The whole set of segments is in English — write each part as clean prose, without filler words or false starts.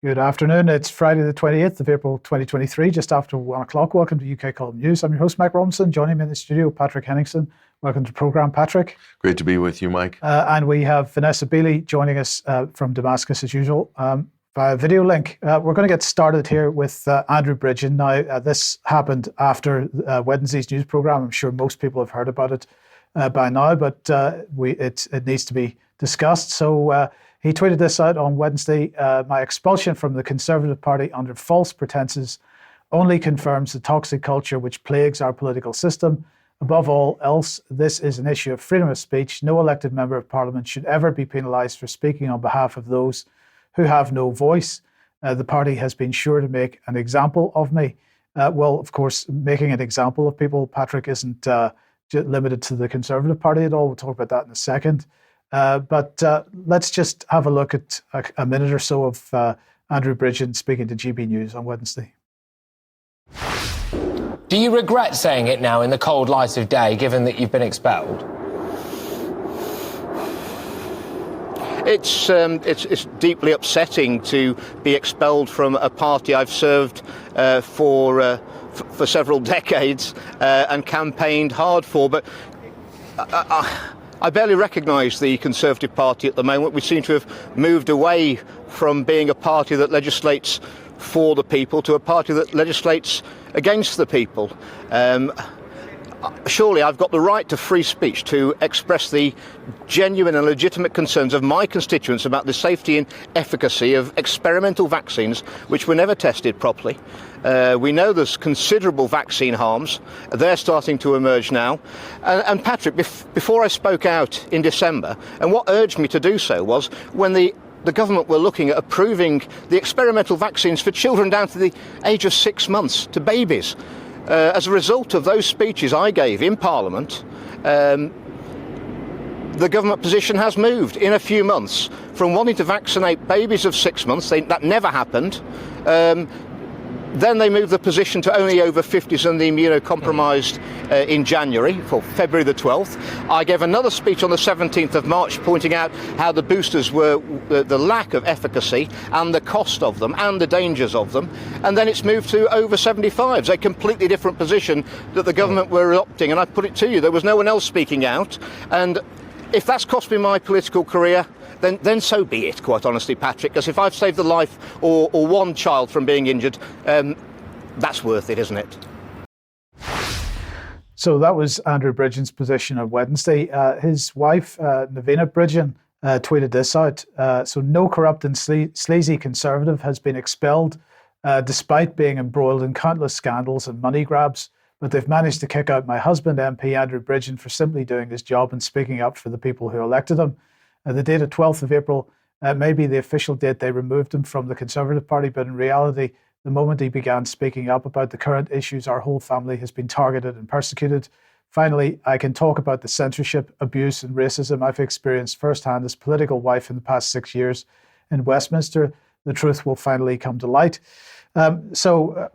Good afternoon. It's Friday the 28th of April 2023, just after 1 o'clock. Welcome to UK Column News. I'm your host, Mike Robinson. Joining me in the studio, Patrick Henningsen. Welcome to the programme, Patrick. Great to be with you, Mike. And we have Vanessa Beeley joining us from Damascus as usual via video link. We're going to get started here with Andrew Bridgen. Now, this happened after Wednesday's news programme. I'm sure most people have heard about it by now, but it needs to be discussed. So he tweeted this out on Wednesday. My expulsion from the Conservative Party under false pretenses only confirms the toxic culture which plagues our political system. Above all else, this is an issue of freedom of speech. No elected member of Parliament should ever be penalised for speaking on behalf of those who have no voice. The party has been sure to make an example of me. Well, of course, making an example of people, Patrick, isn't limited to the Conservative Party at all. We'll talk about that in a second. But let's just have a look at a minute or so of Andrew Bridgen speaking to GB News on Wednesday. Do you regret saying it now in the cold light of day, given that you've been expelled? It's deeply upsetting to be expelled from a party I've served for several decades and campaigned hard for, but I barely recognise the Conservative Party at the moment. We seem to have moved away from being a party that legislates for the people to a party that legislates against the people. Surely I've got the right to free speech to express the genuine and legitimate concerns of my constituents about the safety and efficacy of experimental vaccines which were never tested properly. We know there's considerable vaccine harms. They're starting to emerge now. And Patrick, before I spoke out in December, and what urged me to do so was when the government were looking at approving the experimental vaccines for children down to the age of 6 months, to babies. As a result of those speeches I gave in Parliament, the government position has moved in a few months from wanting to vaccinate babies of 6 months. That never happened. Then they moved the position to only over 50s and the immunocompromised in January, for February the 12th. I gave another speech on the 17th of March pointing out how the boosters were the lack of efficacy and the cost of them and the dangers of them. And then it's moved to over 75s, a completely different position that the government were adopting. And I put it to you, there was no one else speaking out. And if that's cost me my political career, then so be it, quite honestly, Patrick, because if I've saved the life or one child from being injured, that's worth it, isn't it? So that was Andrew Bridgen's position on Wednesday. His wife, Navina Bridgen, tweeted this out. So no corrupt and sleazy Conservative has been expelled despite being embroiled in countless scandals and money grabs, but they've managed to kick out my husband, MP Andrew Bridgen, for simply doing his job and speaking up for the people who elected him. The date of 12th of April may be the official date they removed him from the Conservative Party, but in reality, the moment he began speaking up about the current issues, our whole family has been targeted and persecuted. Finally, I can talk about the censorship, abuse and racism I've experienced firsthand as political wife in the past 6 years in Westminster. The truth will finally come to light. So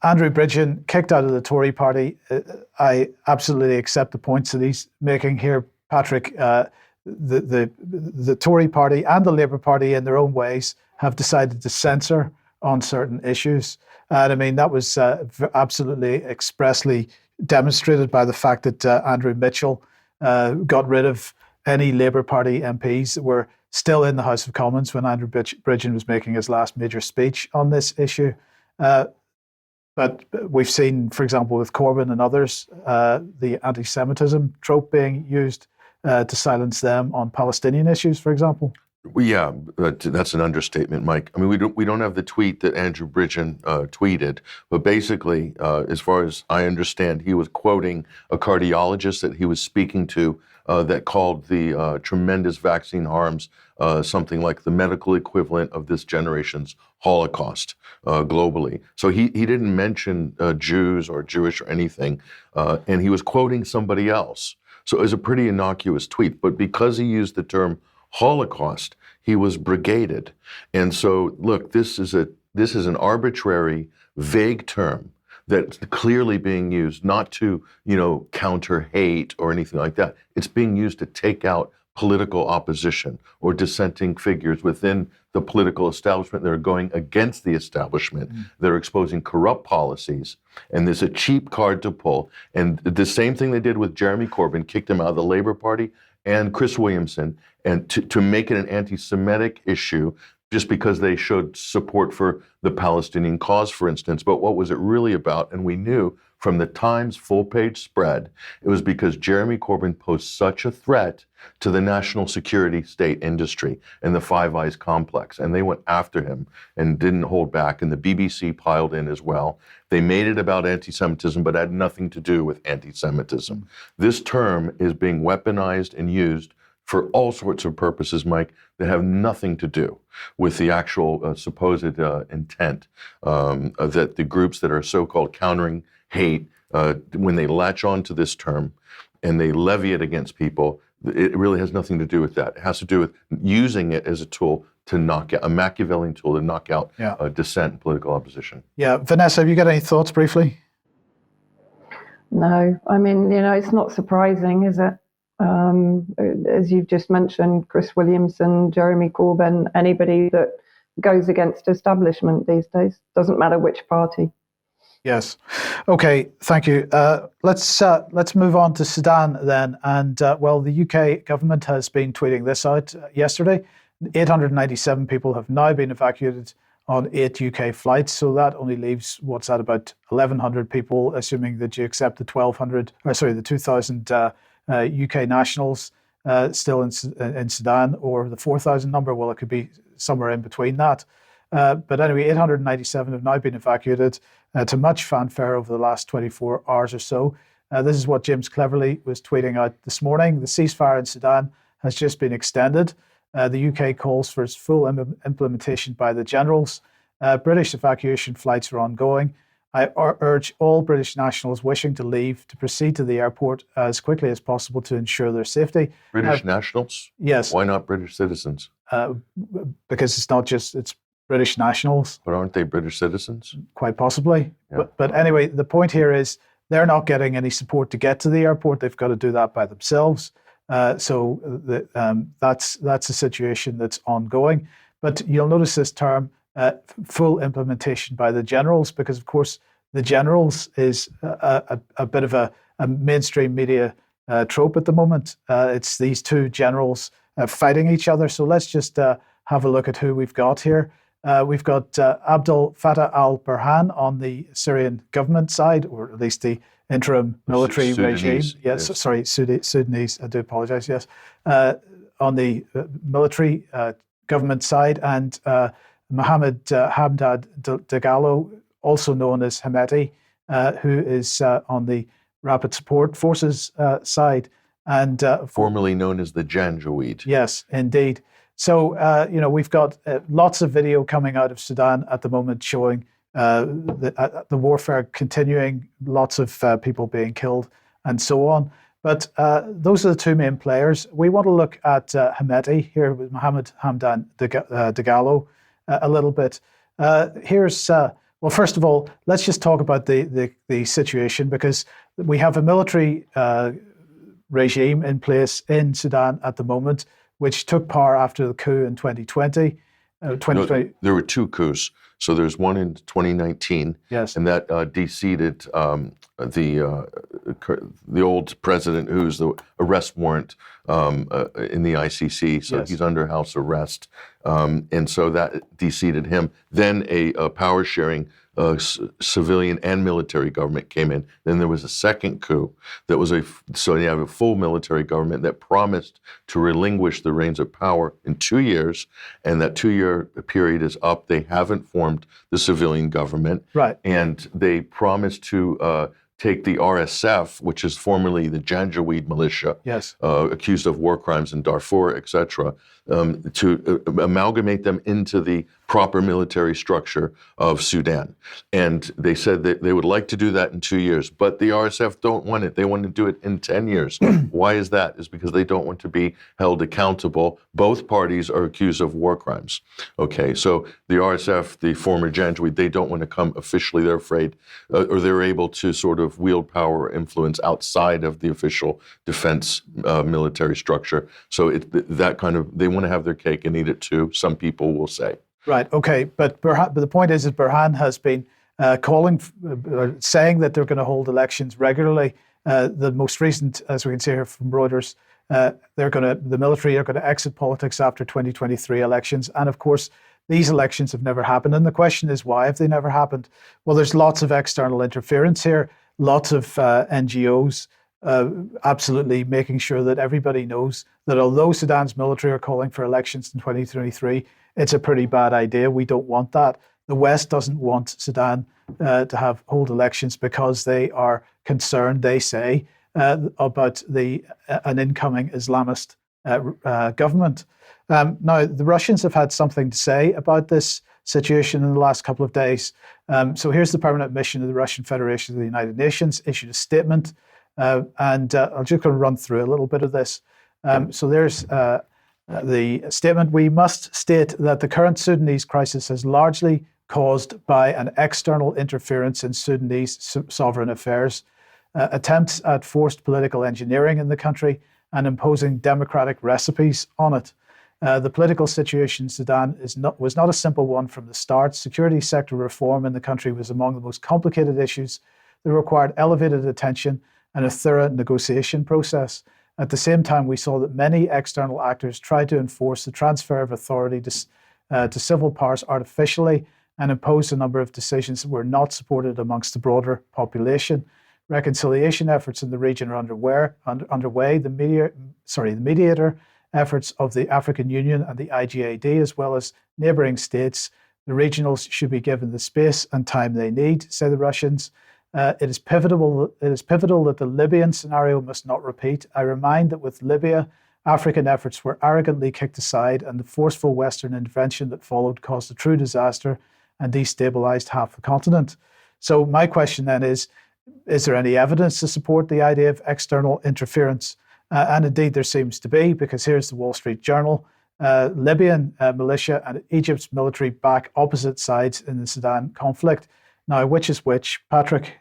Andrew Bridgen kicked out of the Tory party. I absolutely accept the points that he's making here, Patrick. The Tory party and the Labour Party in their own ways have decided to censor on certain issues. And I mean, that was absolutely expressly demonstrated by the fact that Andrew Mitchell got rid of any Labour Party MPs that were still in the House of Commons when Andrew Bridgen was making his last major speech on this issue. But we've seen, for example, with Corbyn and others, the anti-Semitism trope being used to silence them on Palestinian issues, for example. Well, yeah, that's an understatement, Mike. I mean, we don't have the tweet that Andrew Bridgen tweeted, but basically, as far as I understand, he was quoting a cardiologist that he was speaking to that called the tremendous vaccine harms something like the medical equivalent of this generation's Holocaust globally. So he didn't mention Jews or Jewish or anything, and he was quoting somebody else. So it was a pretty innocuous tweet, but because he used the term Holocaust, he was brigaded. And so, look, this is an arbitrary, vague term that's clearly being used not to, counter hate or anything like that. It's being used to take out political opposition or dissenting figures within the political establishment that are going against the establishment, that are exposing corrupt policies. And there's a cheap card to pull. And the same thing they did with Jeremy Corbyn, kicked him out of the Labour Party, and Chris Williamson, and to make it an anti-Semitic issue just because they showed support for the Palestinian cause, for instance. But what was it really about? And we knew from the Times full-page spread, it was because Jeremy Corbyn posed such a threat to the national security state industry and the Five Eyes complex. And they went after him and didn't hold back. And the BBC piled in as well. They made it about anti-Semitism, but had nothing to do with anti-Semitism. This term is being weaponized and used for all sorts of purposes, Mike, that have nothing to do with the actual supposed intent that the groups that are so-called countering hate, when they latch on to this term and they levy it against people, it really has nothing to do with that. It has to do with using it as a tool to knock out, a Machiavellian tool to knock out dissent and political opposition. Yeah. Vanessa, have you got any thoughts briefly? No, I mean, it's not surprising, is it? As you've just mentioned, Chris Williamson, Jeremy Corbyn, anybody that goes against establishment these days, doesn't matter which party. Yes. Okay. Thank you. Let's move on to Sudan then. And the UK government has been tweeting this out yesterday. 897 people have now been evacuated on 8 UK flights. So that only leaves about 1,100 people, assuming that you accept the 2,000 UK nationals still in Sudan, or the 4,000 number. Well, it could be somewhere in between that. But anyway, 897 have now been evacuated to much fanfare over the last 24 hours or so. This is what James Cleverly was tweeting out this morning. The ceasefire in Sudan has just been extended. The UK calls for its full implementation by the generals. British evacuation flights are ongoing. I urge all British nationals wishing to leave to proceed to the airport as quickly as possible to ensure their safety. British nationals? Yes. Why not British citizens? Because it's British nationals. But aren't they British citizens? Quite possibly. Yeah. But anyway, the point here is they're not getting any support to get to the airport. They've got to do that by themselves. So that's a situation that's ongoing. But you'll notice this term, full implementation by the generals, because of course the generals is a bit of a mainstream media trope at the moment. It's these two generals fighting each other. So let's just have a look at who we've got here. We've got Abdel Fattah al-Burhan on the Syrian government side, or at least the interim military regime. Yes, sorry, Sudanese. I do apologize. Yes, on the military government side, and Mohammed Hamdad Dagalo, also known as Hemeti, who is on the Rapid Support Forces side, and formerly known as the Janjaweed. Yes, indeed. So we've got lots of video coming out of Sudan at the moment showing the warfare continuing, lots of people being killed, and so on. But those are the two main players. We want to look at Hemeti here with Mohammed Hamdan Dagalo a little bit. First of all, let's just talk about the situation, because we have a military regime in place in Sudan at the moment, which took power after the coup in 2020. No, there were two coups. So there's one in 2019, yes, and that de-seated the old president, who's the arrest warrant in the ICC. So yes, he's under house arrest, and so that de-seated him. Then a power sharing civilian and military government came in. Then there was a second coup that was so you have a full military government that promised to relinquish the reins of power in 2 years, and that 2-year period is up. They haven't formed the civilian government, right? And they promised to take the RSF, which is formerly the Janjaweed militia, yes, accused of war crimes in Darfur, etc., to amalgamate them into the proper military structure of Sudan. And they said that they would like to do that in 2 years, but the RSF don't want it. They want to do it in 10 years. Why is that? It's because they don't want to be held accountable. Both parties are accused of war crimes. Okay, so the RSF, the former Janjaweed, they don't want to come officially. They're afraid, or they're able to sort of wield power or influence outside of the official defense military structure. So that kind of, they want to have their cake and eat it too, some people will say. Right. Okay. But the point is that Burhan has been saying that they're going to hold elections regularly. The most recent, as we can see here from Reuters, the military are going to exit politics after 2023 elections. And of course, these elections have never happened. And the question is, why have they never happened? Well, there's lots of external interference here, lots of NGOs absolutely making sure that everybody knows that although Sudan's military are calling for elections in 2023, it's a pretty bad idea. We don't want that. The West doesn't want Sudan to hold elections because they are concerned, they say, about an incoming Islamist government. Now, the Russians have had something to say about this situation in the last couple of days. So here's the permanent mission of the Russian Federation of the United Nations, issued a statement. And I'm just going to run through a little bit of this. So there's the statement. We must state that the current Sudanese crisis is largely caused by an external interference in Sudanese sovereign affairs, attempts at forced political engineering in the country, and imposing democratic recipes on it. The political situation in Sudan was not a simple one from the start. Security sector reform in the country was among the most complicated issues that required elevated attention and a thorough negotiation process. At the same time, we saw that many external actors tried to enforce the transfer of authority to civil powers artificially and imposed a number of decisions that were not supported amongst the broader population. Reconciliation efforts in the region are underway. The mediator efforts of the African Union and the IGAD, as well as neighbouring states, the regionals should be given the space and time they need, say the Russians. It is pivotal that the Libyan scenario must not repeat. I remind that with Libya, African efforts were arrogantly kicked aside, and the forceful Western intervention that followed caused a true disaster and destabilized half the continent. So my question then is there any evidence to support the idea of external interference? And indeed there seems to be, because here's the Wall Street Journal. Libyan militia and Egypt's military back opposite sides in the Sudan conflict. Now, which is which, Patrick?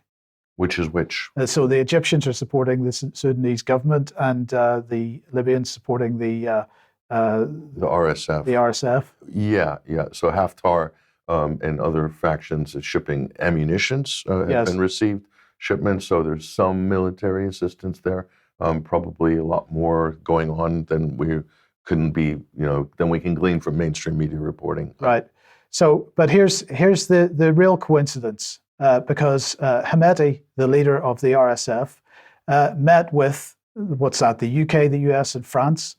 Which is which? So the Egyptians are supporting the Sudanese government, and the Libyans supporting the RSF. The RSF. Yeah. So Haftar and other factions are shipping ammunitions have been received shipments. So there's some military assistance there. Probably a lot more going on than we can glean from mainstream media reporting. Right. So, but here's the real coincidence, because Hemeti, the leader of the RSF, met with the UK, the US, and France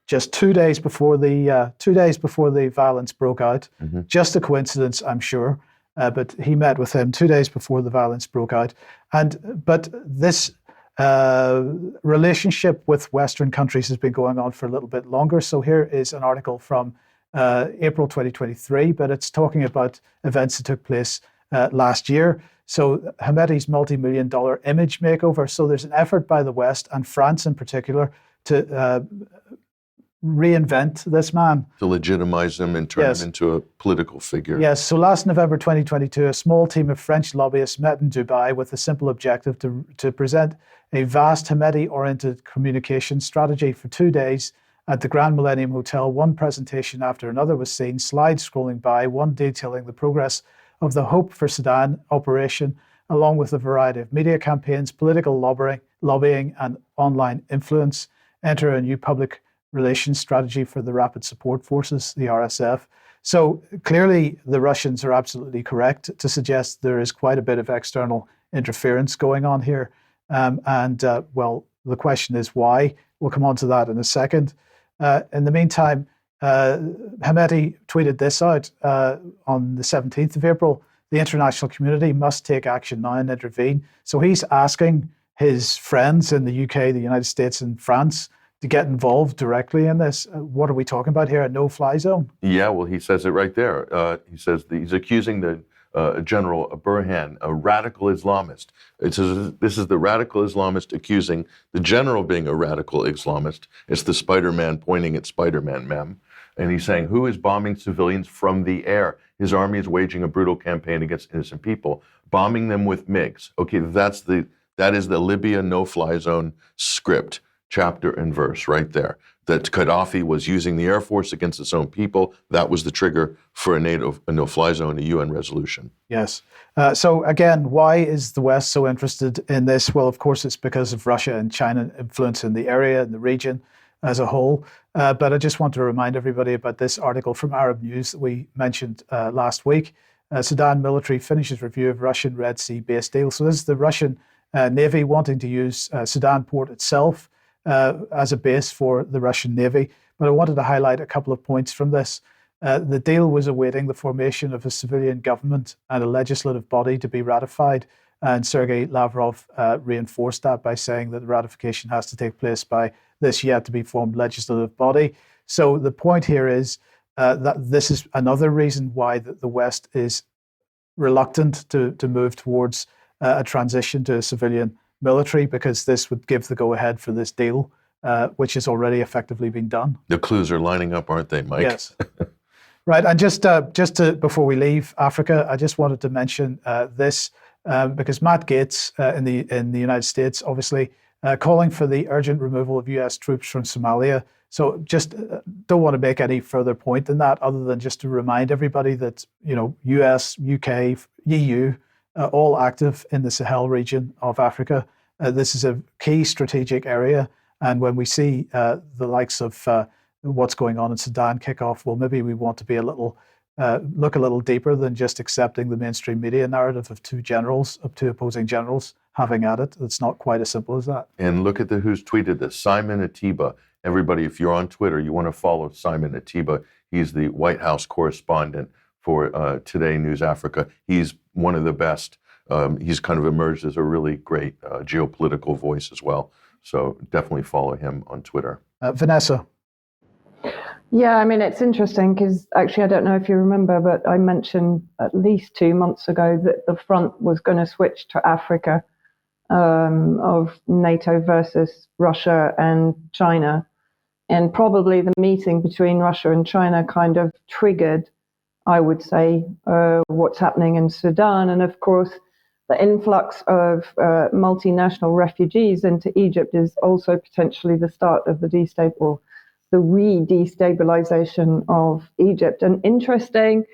just 2 days before the violence broke out. Mm-hmm. Just a coincidence, I'm sure, but he met with him 2 days before the violence broke out. But this relationship with Western countries has been going on for a little bit longer. So here is an article from April 2023, but it's talking about events that took place last year. So Hemeti's multi-million-dollar image makeover. So there's an effort by the West, and France in particular, to reinvent this man. To legitimize him and turn him into a political figure. Yes, so last November 2022, a small team of French lobbyists met in Dubai with a simple objective to present a vast Hemeti-oriented communication strategy for 2 days at the Grand Millennium Hotel. One presentation after another was seen, slides scrolling by, one detailing the progress of the Hope for Sudan operation, along with a variety of media campaigns, political lobbying, and online influence. Enter a new public relations strategy for the Rapid Support Forces, the RSF. So clearly the Russians are absolutely correct to suggest there is quite a bit of external interference going on here. Well, the question is why. We'll come on to that in a second. In the meantime, Hemeti tweeted this out on the 17th of April. The international community must take action now and intervene. So he's asking his friends in the UK, the United States, and France to get involved directly in this. What are we talking about here? A no-fly zone? Yeah, well, he says it right there. He says he's accusing the General Burhan, a radical Islamist. It says this is the radical Islamist accusing the general being a radical Islamist. It's the Spider-Man pointing at Spider-Man mem. And he's saying, who is bombing civilians from the air? His army is waging a brutal campaign against innocent people, bombing them with MiGs. Okay, that is the Libya no-fly zone script, chapter and verse right there. That Gaddafi was using the Air Force against its own people. That was the trigger for a no-fly zone, a UN resolution. Yes. So again, why is the West so interested in this? Well, of course, it's because of Russia and China influence in the area and the region as a whole. But I just want to remind everybody about this article from Arab News that we mentioned last week. Sudan military finishes review of Russian Red Sea base deal. So this is the Russian Navy wanting to use Sudan port itself as a base for the Russian Navy. But I wanted to highlight a couple of points from this. The deal was awaiting the formation of a civilian government and a legislative body to be ratified. And Sergei Lavrov reinforced that by saying that the ratification has to take place by this yet to be formed legislative body. So the point here is that this is another reason why the West is reluctant to move towards a transition to a civilian military, because this would give the go-ahead for this deal, which has already effectively been done. The clues are lining up, aren't they, Mike? Yes. Right, and just before we leave Africa, I just wanted to mention this because Matt Gaetz in the United States, obviously, calling for the urgent removal of U.S. troops from Somalia. So just don't want to make any further point than that, other than just to remind everybody that U.S., UK, EU, all active in the Sahel region of Africa. This is a key strategic area, and when we see the likes of what's going on in Sudan kick off, well, maybe we want to be look a little deeper than just accepting the mainstream media narrative of two opposing generals having at it. It's not quite as simple as that. And look at who's tweeted this. Simon Atiba. Everybody, if you're on Twitter, you want to follow Simon Atiba. He's the White House correspondent for Today News Africa. He's one of the best. He's kind of emerged as a really great geopolitical voice as well. So definitely follow him on Twitter. Vanessa. Yeah, I mean, it's interesting because actually, I don't know if you remember, but I mentioned at least 2 months ago that the front was going to switch to Africa, of NATO versus Russia and China. And probably the meeting between Russia and China kind of triggered, I would say, what's happening in Sudan. And of course, the influx of multinational refugees into Egypt is also potentially the start of the re-destabilization of Egypt. And interesting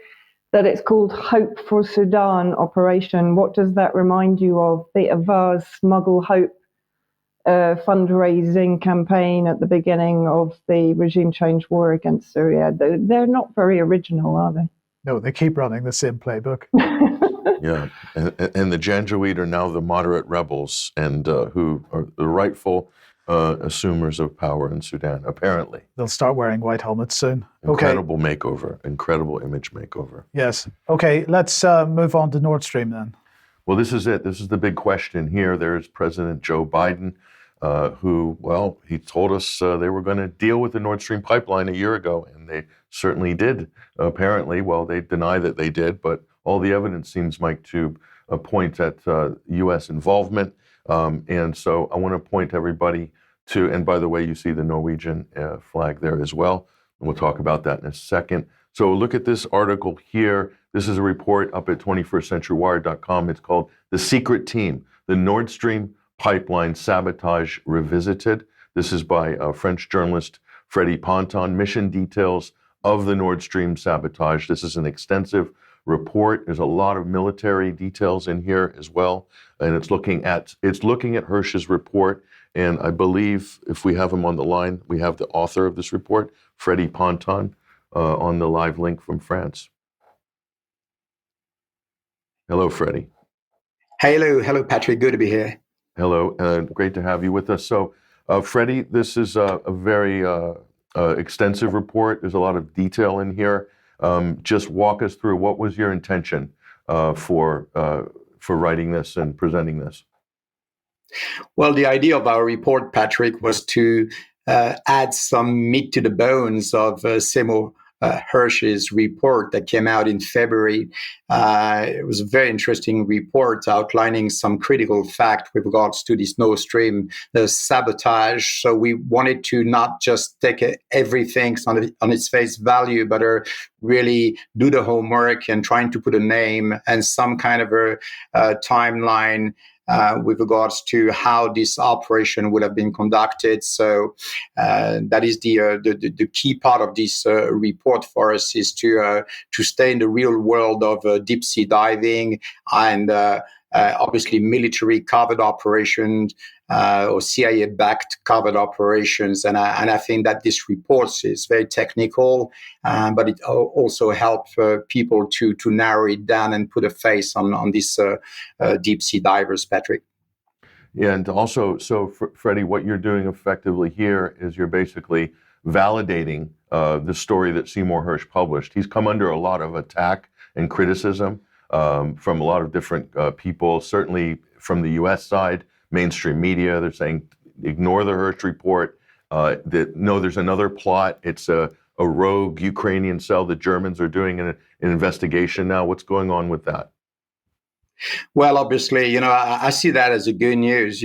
that it's called Hope for Sudan Operation. What does that remind you of? The Avaz Smuggle Hope fundraising campaign at the beginning of the regime change war against Syria. They're not very original, are they? No, they keep running the same playbook. Yeah, and the Janjaweed are now the moderate rebels, and who are the rightful assumers of power in Sudan, apparently. They'll start wearing white helmets soon. Incredible makeover, incredible image makeover. Yes. Okay, let's move on to Nord Stream then. Well, this is it. This is the big question here. There's President Joe Biden, who, well, he told us they were going to deal with the Nord Stream pipeline a year ago, and they certainly did, apparently. Well, they deny that they did, but all the evidence seems, Mike, to point at U.S. involvement. And so I want to point everybody to, and by the way, you see the Norwegian flag there as well. And we'll talk about that in a second. So look at this article here. This is a report up at 21stcenturywire.com. It's called The Secret Team, the Nord Stream Pipeline Sabotage Revisited. This is by French journalist Freddie Ponton. Mission details of the Nord Stream sabotage. This is an extensive report. There's a lot of military details in here as well. And it's looking at Hirsch's report. And I believe if we have him on the line, we have the author of this report, Freddie Ponton, on the live link from France. Hello, Freddie. Hello, Patrick. Good to be here. Hello, great to have you with us. So, Freddie, this is a very extensive report. There's a lot of detail in here. Just walk us through, what was your intention for writing this and presenting this? Well, the idea of our report, Patrick, was to add some meat to the bones of Seymour Hersh's report that came out in February. It was a very interesting report outlining some critical fact with regards to this Nord Stream sabotage. So we wanted to not just take everything on its face value, but really do the homework and trying to put a name and some kind of a timeline with regards to how this operation would have been conducted. So that is the key part of this report for us, is to stay in the real world of deep sea diving and obviously military covert operations or CIA-backed covert operations. And I think that this report is very technical, but it also helps people to narrow it down and put a face on these deep sea divers, Patrick. Yeah, and also, so Freddie, what you're doing effectively here is you're basically validating the story that Seymour Hersh published. He's come under a lot of attack and criticism from a lot of different people, certainly from the U.S. side, mainstream media. They're saying, ignore the Hersh report, that no, there's another plot. It's a rogue Ukrainian cell. The Germans are doing an investigation now. What's going on with that? Well, obviously, I see that as a good news.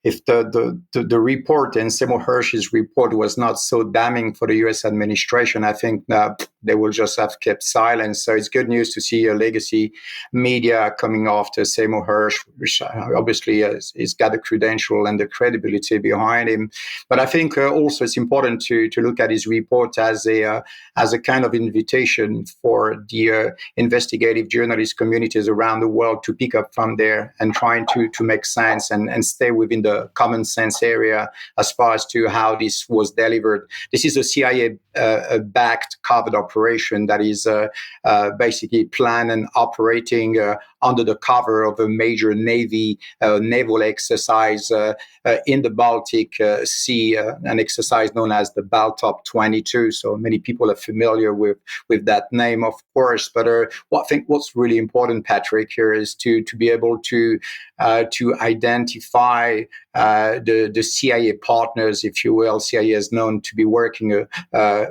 If the report and Seymour Hersh's report was not so damning for the U.S. administration, I think that they will just have kept silence. So it's good news to see a legacy media coming after Seymour Hersh, which obviously has got the credential and the credibility behind him. But I think also it's important to look at his report as a kind of invitation for the investigative journalist communities around the world to pick up from there and trying to make sense and stay within the common sense area as far as to how this was delivered. This is a CIA-backed covert operation that is basically planned and operating under the cover of a major naval exercise in the Baltic Sea, an exercise known as the Baltop 22. So many people are familiar with that name, of course. But I think what's really important, Patrick, here is to be able to identify the CIA partners, if you will. CIA is known to be working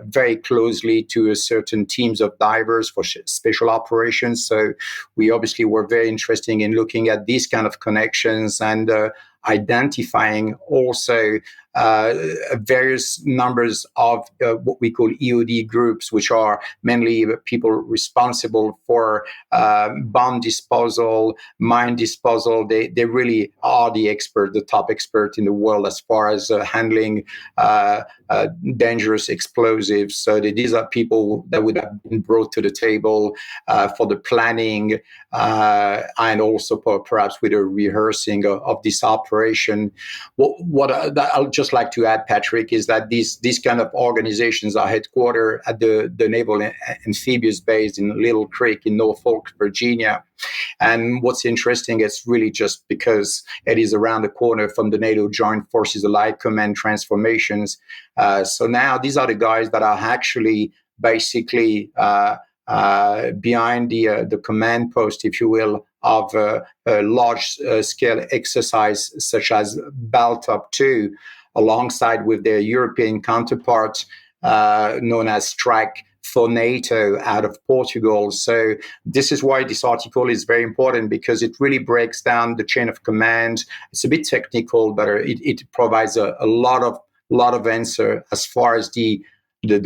very closely to certain teams of divers for special operations. So we obviously were very interested in looking at these kind of connections and identifying also various numbers of what we call EOD groups, which are mainly people responsible for bomb disposal, mine disposal. They really are the top expert in the world as far as handling dangerous explosives. So these are people that would have been brought to the table for the planning and also perhaps with a rehearsing of this operation. What I'll just like to add, Patrick, is that these kind of organizations are headquartered at the Naval Amphibious Base in Little Creek in Norfolk, Virginia. And what's interesting is really just because it is around the corner from the NATO Joint Forces Allied Command transformations. So now these are the guys that are actually basically behind the command post, if you will, of a large-scale exercise such as Baltop 2, alongside with their European counterpart known as Strike for NATO out of Portugal. So this is why this article is very important, because it really breaks down the chain of command. It's a bit technical, but it provides a lot of answer as far as the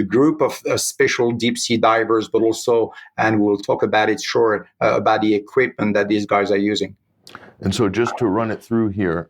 group of special deep sea divers, but also, and we'll talk about it short, about the equipment that these guys are using. And so just to run it through here,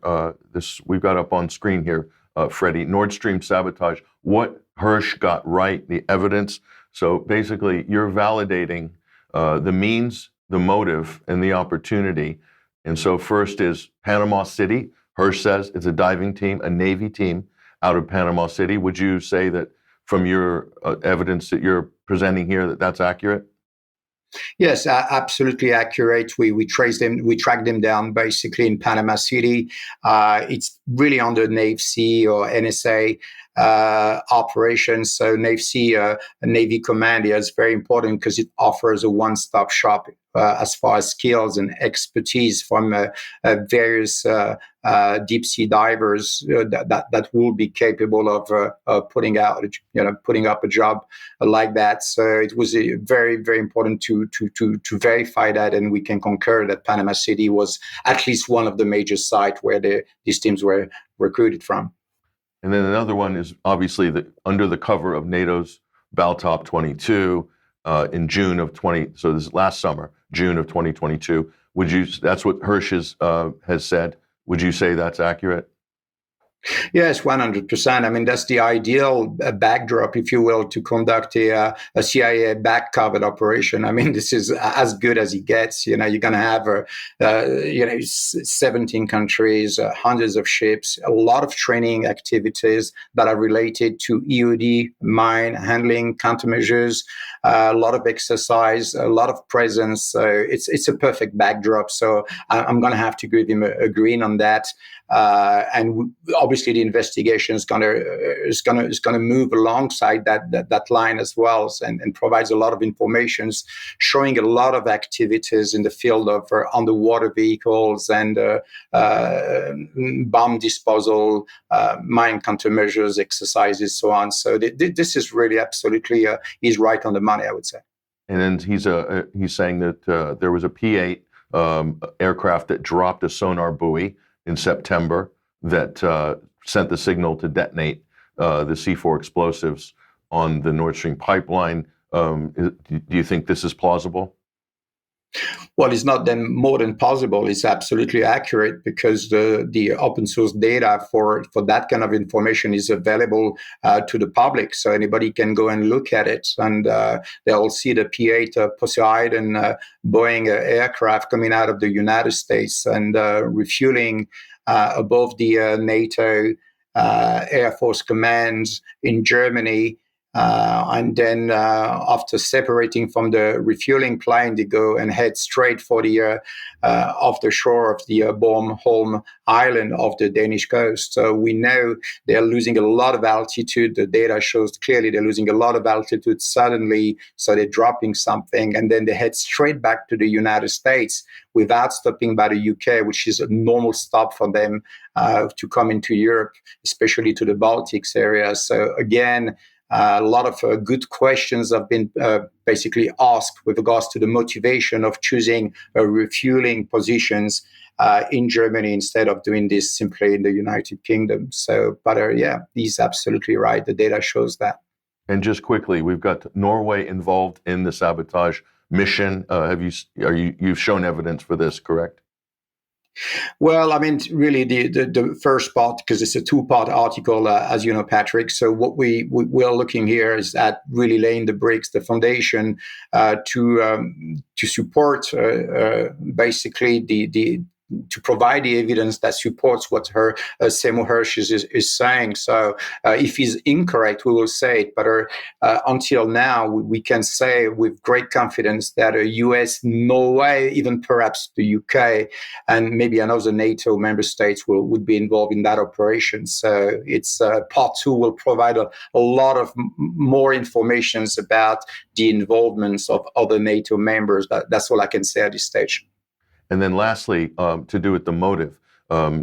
this we've got up on screen here, Freddie, Nord Stream sabotage, what Hersh got right, the evidence. So basically, you're validating the means, the motive, and the opportunity. And so first is Panama City. Hersh says it's a diving team, a Navy team out of Panama City. Would you say that from your evidence that you're presenting here, that's accurate? Yes, absolutely accurate. We tracked them down basically in Panama City. It's really under NAVSEA or NSA operations. So NAVSEA, Navy Command, is very important because it offers a one-stop shop as far as skills and expertise from various deep sea divers that will be capable of putting up a job like that. So it was very, very important to verify that, and we can concur that Panama City was at least one of the major sites where these teams were recruited from. And then another one is obviously under the cover of NATO's Baltop 22 in June of 20. So this is last summer, June of 2022. That's what Hirsch has said. Would you say that's accurate? Yes, 100%. I mean, that's the ideal backdrop, if you will, to conduct a CIA back-covered operation. I mean, this is as good as it gets. You're going to have, 17 countries, hundreds of ships, a lot of training activities that are related to EOD, mine handling, countermeasures, a lot of exercise, a lot of presence. So it's a perfect backdrop. So I'm going to have to give him a green on that. And obviously, the investigation is going to move alongside that line as well, and provides a lot of information, showing a lot of activities in the field of underwater vehicles and bomb disposal, mine countermeasures exercises, so on. So this is really absolutely he's right on the money, I would say. And then he's saying that there was a P-8 aircraft that dropped a sonar buoy in September that sent the signal to detonate the C4 explosives on the Nord Stream pipeline. Do you think this is plausible? Well, it's not then more than possible. It's absolutely accurate because the open source data for that kind of information is available to the public. So anybody can go and look at it, and they'll see the P-8 Poseidon Boeing aircraft coming out of the United States and refueling above the NATO Air Force commands in Germany. And then after separating from the refueling plane, they go and head straight for the off the shore of the Bornholm Island off the Danish coast. So we know they're losing a lot of altitude. The data shows clearly they're losing a lot of altitude suddenly. So they're dropping something, and then they head straight back to the United States without stopping by the UK, which is a normal stop for them to come into Europe, especially to the Baltics area. So again, a lot of good questions have been basically asked with regards to the motivation of choosing refueling positions in Germany instead of doing this simply in the United Kingdom. So, but he's absolutely right. The data shows that. And just quickly, we've got Norway involved in the sabotage mission. You've shown evidence for this, correct? Well, I mean, really, the first part, because it's a two-part article, as you know, Patrick. So what we're looking here is at really laying the bricks, the foundation to support basically to provide the evidence that supports what Seymour Hersh is saying. So if he's incorrect, we will say it. But until now, we can say with great confidence that US, Norway, even perhaps the UK, and maybe another NATO member states would be involved in that operation. So it's part two will provide a lot of more information about the involvement of other NATO members. That's all I can say at this stage. And then lastly, to do with the motive,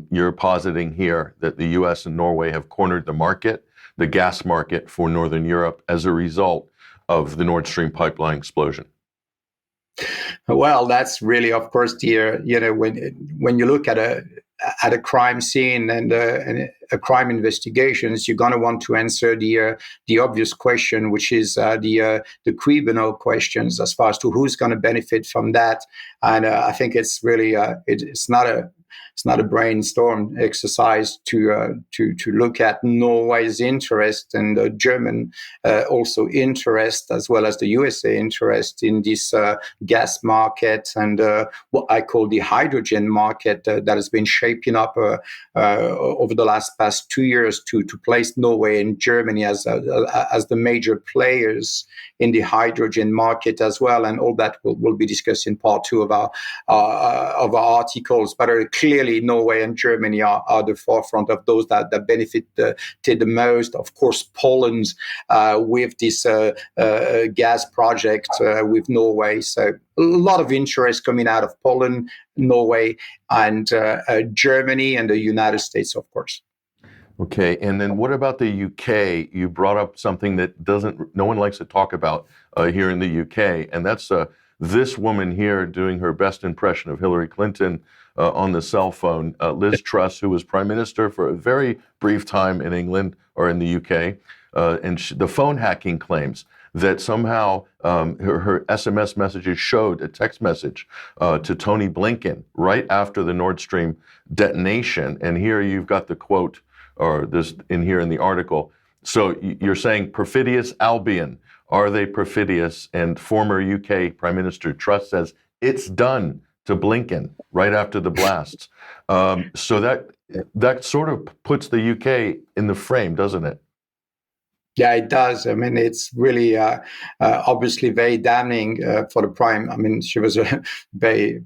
you're positing here that the U.S. and Norway have cornered the market, the gas market for Northern Europe as a result of the Nord Stream pipeline explosion. Well, that's really, of course, when you look at a crime scene and a crime investigations, you're going to want to answer the obvious question, which is the cui bono questions as far as to who's going to benefit from that. And I think it's really it's not a brainstorm exercise to look at Norway's interest and the German also interest, as well as the USA interest in this gas market and what I call the hydrogen market that has been shaping up over the past 2 years to place Norway and Germany as the major players in the hydrogen market as well. And all that will be discussed in part two of our articles. But clearly Norway and Germany are the forefront of those that benefit the most. Of course, Poland with this gas project with Norway. So a lot of interest coming out of Poland, Norway, and Germany, and the United States, of course. Okay, and then what about the UK? You brought up something that no one likes to talk about here in the UK, and that's this woman here doing her best impression of Hillary Clinton on the cell phone, Liz Truss, who was Prime Minister for a very brief time in England or in the UK, and the phone hacking claims that somehow her SMS messages showed a text message to Tony Blinken right after the Nord Stream detonation. And here you've got the quote, or this in here in the article. So you're saying perfidious Albion. Are they perfidious? And former UK Prime Minister Truss says it's done to Blinken right after the blasts. So that sort of puts the UK in the frame, doesn't it? Yeah, it does. I mean, it's really obviously very damning for the Prime. I mean, she was very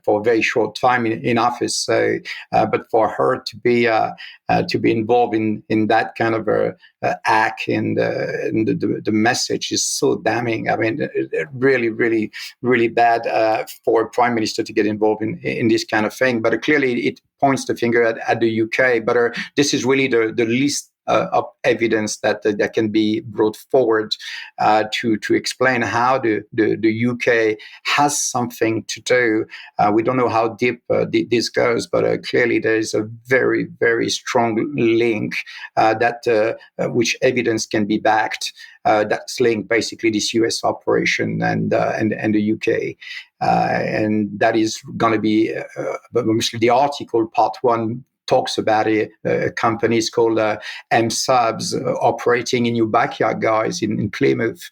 for a very short time in office. So, but for her to be involved in that kind of act, and the message is so damning. I mean, really bad for a Prime Minister to get involved in this kind of thing. But clearly, it points the finger at the UK. But this is really the least of evidence that can be brought forward to explain how the UK has something to do. We don't know how deep this goes, but clearly there is a very, very strong link that which evidence can be backed. That's linked basically this US operation and the UK. And that is going to be mostly the article, part one, talks about a company called M-Subs operating in your backyard, guys, in Plymouth,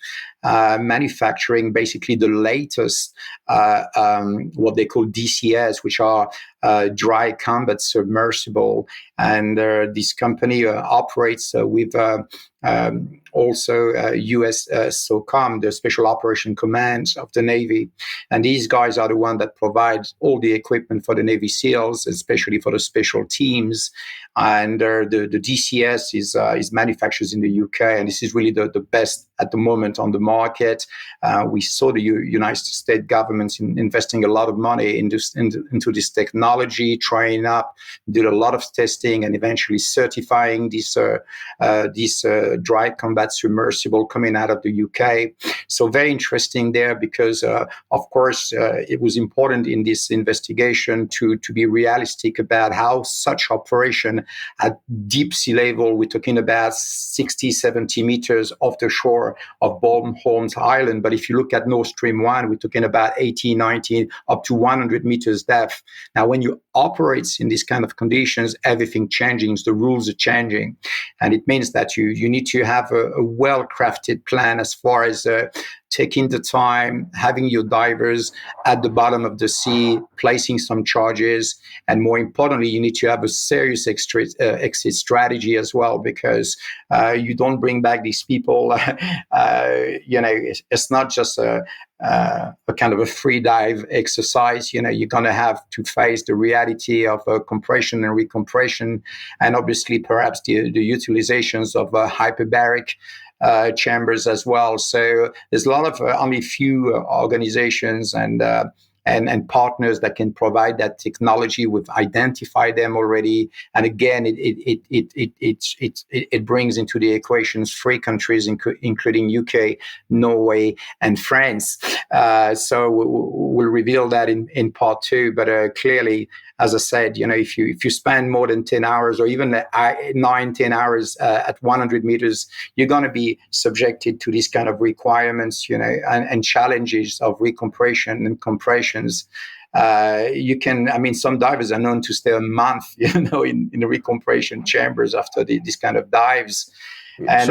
manufacturing basically the latest, what they call DCS, which are dry combat submersible. And this company operates with also US SOCOM, the Special Operation Command of the Navy. And these guys are the ones that provide all the equipment for the Navy SEALs, especially for the special teams. And the DCS is manufactured in the UK, and this is really the best at the moment on the market. We saw the United States government investing a lot of money into this technology, trying up, did a lot of testing, and eventually certifying this dry combat submersible coming out of the UK. So very interesting there, because of course it was important in this investigation to be realistic about how such operation at deep sea level, we're talking about 60, 70 meters off the shore of Bornholm Island. But if you look at Nord Stream 1, we're talking about 80, 90, up to 100 meters depth. Now, when you operate in these kind of conditions, everything changing, the rules are changing. And it means that you need to have a well-crafted plan as far as taking the time, having your divers at the bottom of the sea, placing some charges, and more importantly, you need to have a serious exit strategy as well, because you don't bring back these people. It's not just a kind of a free dive exercise. You're going to have to face the reality of compression and recompression, and obviously perhaps the utilizations of hyperbaric chambers as well. So there's a lot of only few organizations and partners that can provide that technology. We've identified them already, and again, it brings into the equations 3 countries, including UK, Norway, and France. So we'll reveal that in part 2. But clearly, as I said, if you spend more than 10 hours or even 9-10 hours at 100 meters, you're going to be subjected to these kind of requirements, and challenges of recompression and compressions. Some divers are known to stay a month, in the recompression chambers after these kind of dives. And,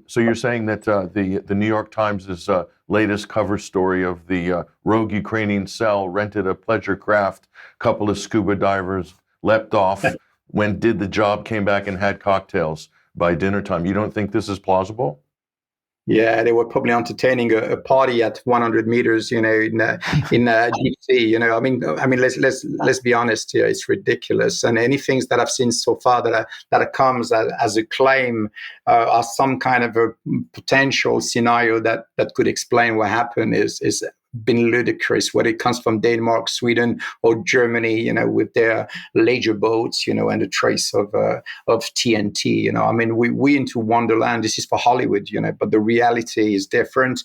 so you're saying that the New York Times' latest cover story of the rogue Ukrainian cell rented a pleasure craft, couple of scuba divers leapt off, did the job, came back and had cocktails by dinner time. You don't think this is plausible? Yeah, they were probably entertaining a party at 100 meters, in deep sea. I mean, let's be honest here. It's ridiculous. And any things that I've seen so far that comes as a claim are some kind of a potential scenario that could explain what happened is been ludicrous, whether it comes from Denmark, Sweden, or Germany, with their leisure boats, and the trace of TNT. I mean, we into Wonderland. This is for Hollywood, but the reality is different.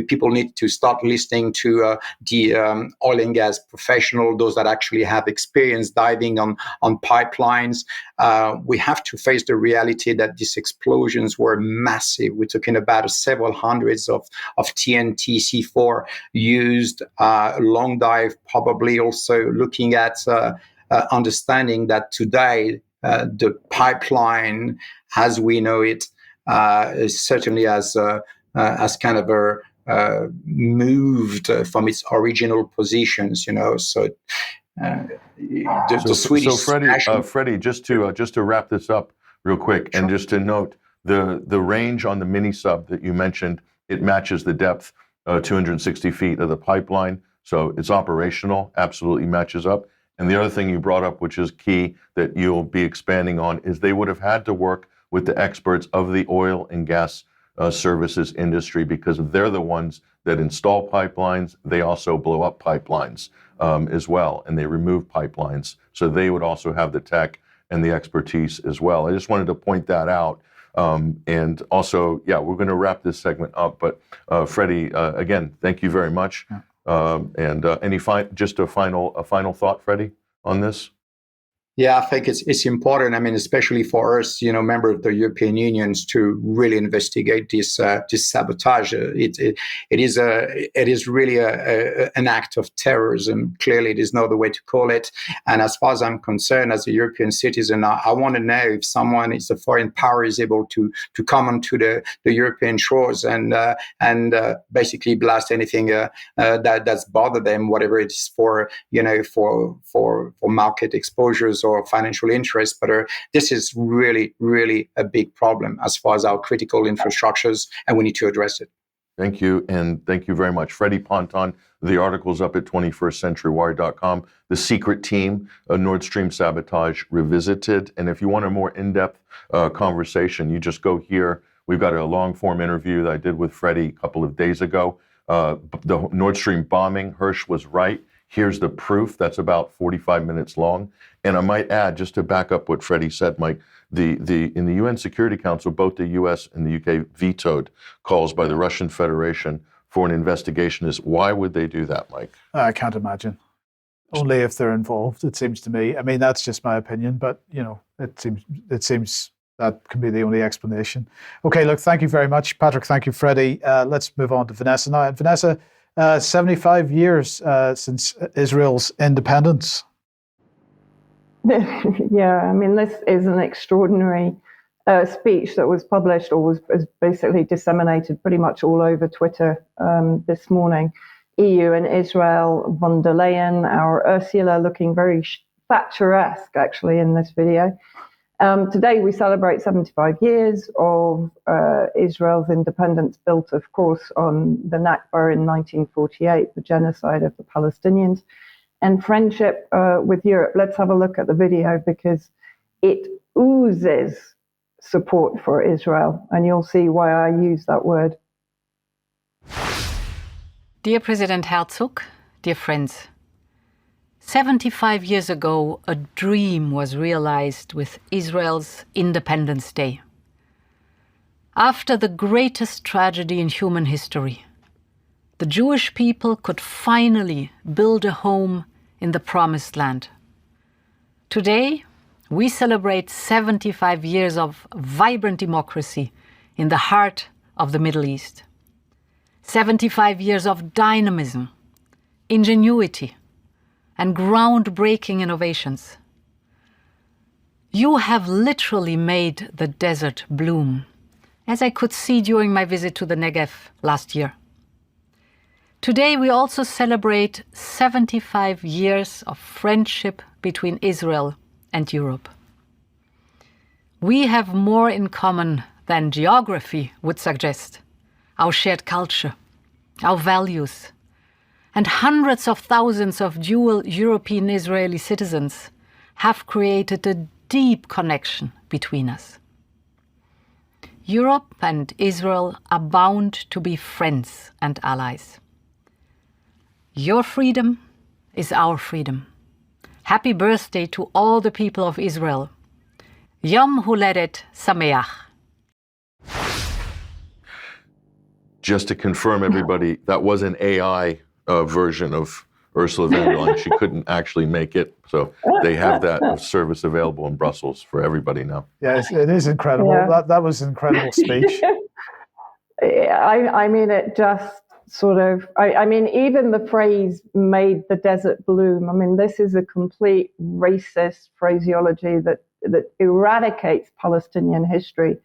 People need to start listening to the oil and gas professional, those that actually have experience diving on pipelines. We have to face the reality that these explosions were massive. We're talking about several hundreds of TNT C4 used, long dive, probably also looking at understanding that today the pipeline as we know it certainly has kind of moved from its original positions, so the Swedish. So Freddie, just to wrap this up real quick, and just to note the range on the mini sub that you mentioned, it matches the depth, 260 feet of the pipeline, so it's operational, absolutely matches up. And the other thing you brought up, which is key that you'll be expanding on, is they would have had to work with the experts of the oil and gas services industry, because they're the ones that install pipelines. They also blow up pipelines as well, and they remove pipelines. So they would also have the tech and the expertise as well. I just wanted to point that out. And also, we're going to wrap this segment up. But Freddie, again, thank you very much. And just a final thought, Freddie, on this? Yeah, I think it's important. I mean, especially for us, member of the European Union, to really investigate this sabotage. It is really an act of terrorism. Clearly, it is no other way to call it. And as far as I'm concerned, as a European citizen, I want to know if someone, it's a foreign power, is able to come onto the European shores and basically blast anything that's bothered them, whatever it is for market exposures or financial interests. But this is really, really a big problem as far as our critical infrastructures, and we need to address it. Thank you, and thank you very much. Freddie Ponton, the article's up at 21stcenturywire.com. The Secret Team, Nord Stream Sabotage Revisited. And if you want a more in-depth conversation, you just go here. We've got a long-form interview that I did with Freddie a couple of days ago. The Nord Stream bombing, Hirsch was right. Here's the proof. That's about 45 minutes long. And I might add, just to back up what Freddie said, Mike, in the UN Security Council, both the US and the UK vetoed calls by the Russian Federation for an investigation. Why would they do that, Mike? I can't imagine. Only if they're involved, it seems to me. I mean, that's just my opinion, but it seems that can be the only explanation. Okay, look, thank you very much, Patrick. Thank you, Freddie. Let's move on to Vanessa now. And Vanessa, 75 years since Israel's independence. Yeah, I mean, this is an extraordinary speech that was published or was basically disseminated pretty much all over Twitter this morning. EU and Israel, von der Leyen, our Ursula, looking very Thatcher-esque, actually, in this video. Today, we celebrate 75 years of Israel's independence, built, of course, on the Nakba in 1948, the genocide of the Palestinians, and friendship with Europe. Let's have a look at the video, because it oozes support for Israel, and you'll see why I use that word. Dear President Herzog, dear friends, 75 years ago, a dream was realized with Israel's Independence Day. After the greatest tragedy in human history, the Jewish people could finally build a home in the Promised Land. Today, we celebrate 75 years of vibrant democracy in the heart of the Middle East. 75 years of dynamism, ingenuity, and groundbreaking innovations. You have literally made the desert bloom, as I could see during my visit to the Negev last year. Today, we also celebrate 75 years of friendship between Israel and Europe. We have more in common than geography would suggest. our shared culture, our values, and hundreds of thousands of dual European Israeli citizens have created a deep connection between us. Europe and Israel are bound to be friends and allies. Your freedom is our freedom. Happy birthday to all the people of Israel. Yom Huledet Sameach. Just to confirm, everybody, that was an AI version of Ursula von der Leyen. She couldn't actually make it, so they have that service available in Brussels for everybody now. Yes, it is incredible. Yeah. That was an incredible speech. I mean, it just sort of, I mean, even the phrase "made the desert bloom," I mean, this is a complete racist phraseology that eradicates Palestinian history.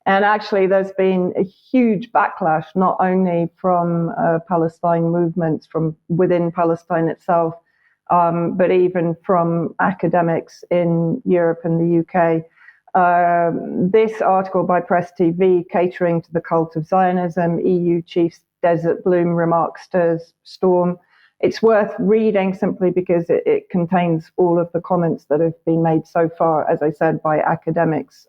And actually, there's been a huge backlash, not only from Palestine movements from within Palestine itself, but even from academics in Europe and the UK. This article by Press TV, catering to the cult of Zionism, EU chief's desert bloom remarks stirs storm. It's worth reading simply because it contains all of the comments that have been made so far, as I said, by academics,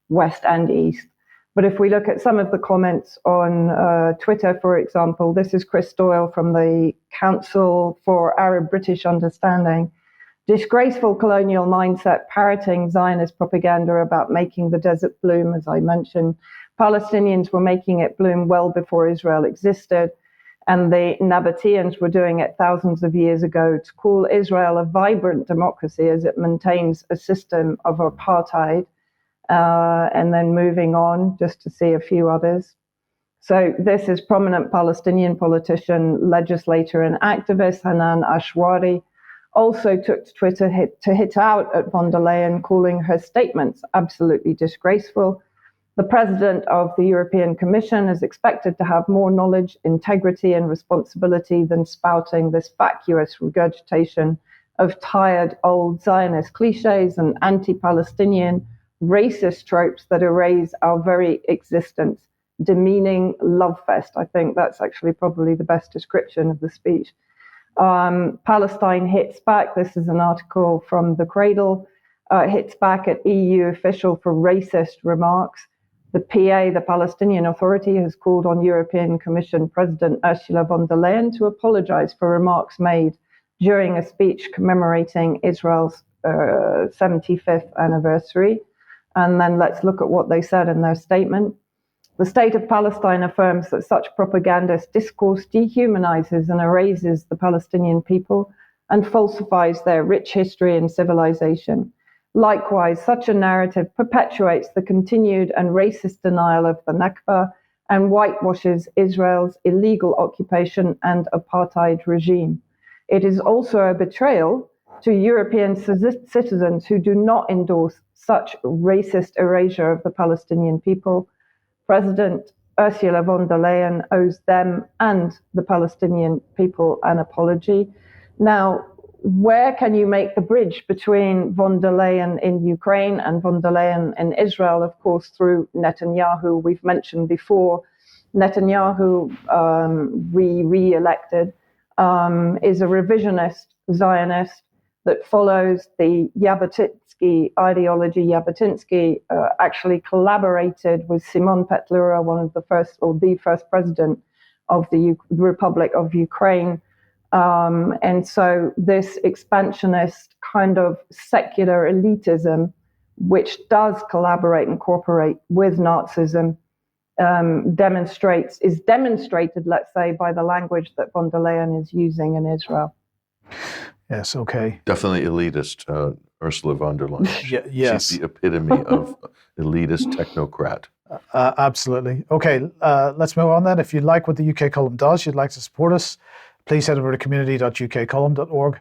West and East. But if we look at some of the comments on Twitter, for example, this is Chris Doyle from the Council for Arab-British Understanding. Disgraceful colonial mindset parroting Zionist propaganda about making the desert bloom, as I mentioned. Palestinians were making it bloom well before Israel existed, and the Nabateans were doing it thousands of years ago. To call Israel a vibrant democracy as it maintains a system of apartheid, and then moving on just to see a few others. So this is prominent Palestinian politician, legislator, and activist Hanan Ashwari, also took to Twitter to hit out at von der Leyen, calling her statements absolutely disgraceful. The president of the European Commission is expected to have more knowledge, integrity, and responsibility than spouting this vacuous regurgitation of tired old Zionist cliches and anti-Palestinian racist tropes that erase our very existence. Demeaning love fest. I think that's actually probably the best description of the speech. Palestine hits back. This is an article from The Cradle. Hits back at EU official for racist remarks. The PA, the Palestinian Authority, has called on European Commission President Ursula von der Leyen to apologize for remarks made during a speech commemorating Israel's 75th anniversary. And then let's look at what they said in their statement. The state of Palestine affirms that such propagandist discourse dehumanizes and erases the Palestinian people and falsifies their rich history and civilization. Likewise, such a narrative perpetuates the continued and racist denial of the Nakba and whitewashes Israel's illegal occupation and apartheid regime. It is also a betrayal to European citizens who do not endorse such racist erasure of the Palestinian people. President Ursula von der Leyen owes them and the Palestinian people an apology. Now, where can you make the bridge between von der Leyen in Ukraine and von der Leyen in Israel? Of course, through Netanyahu. We've mentioned before, Netanyahu, re-elected, is a revisionist Zionist that follows the Jabotinsky ideology. Jabotinsky actually collaborated with Simon Petlura, one of the first, or the first president of the Republic of Ukraine. And so this expansionist kind of secular elitism, which does collaborate and cooperate with Nazism, is demonstrated, let's say, by the language that von der Leyen is using in Israel. Yes, okay. Definitely elitist, Ursula von der Leyen. Yes. She's the epitome of elitist technocrat. Absolutely. Okay, let's move on then. If you like what the UK Column does, you'd like to support us, please head over to community.ukcolumn.org.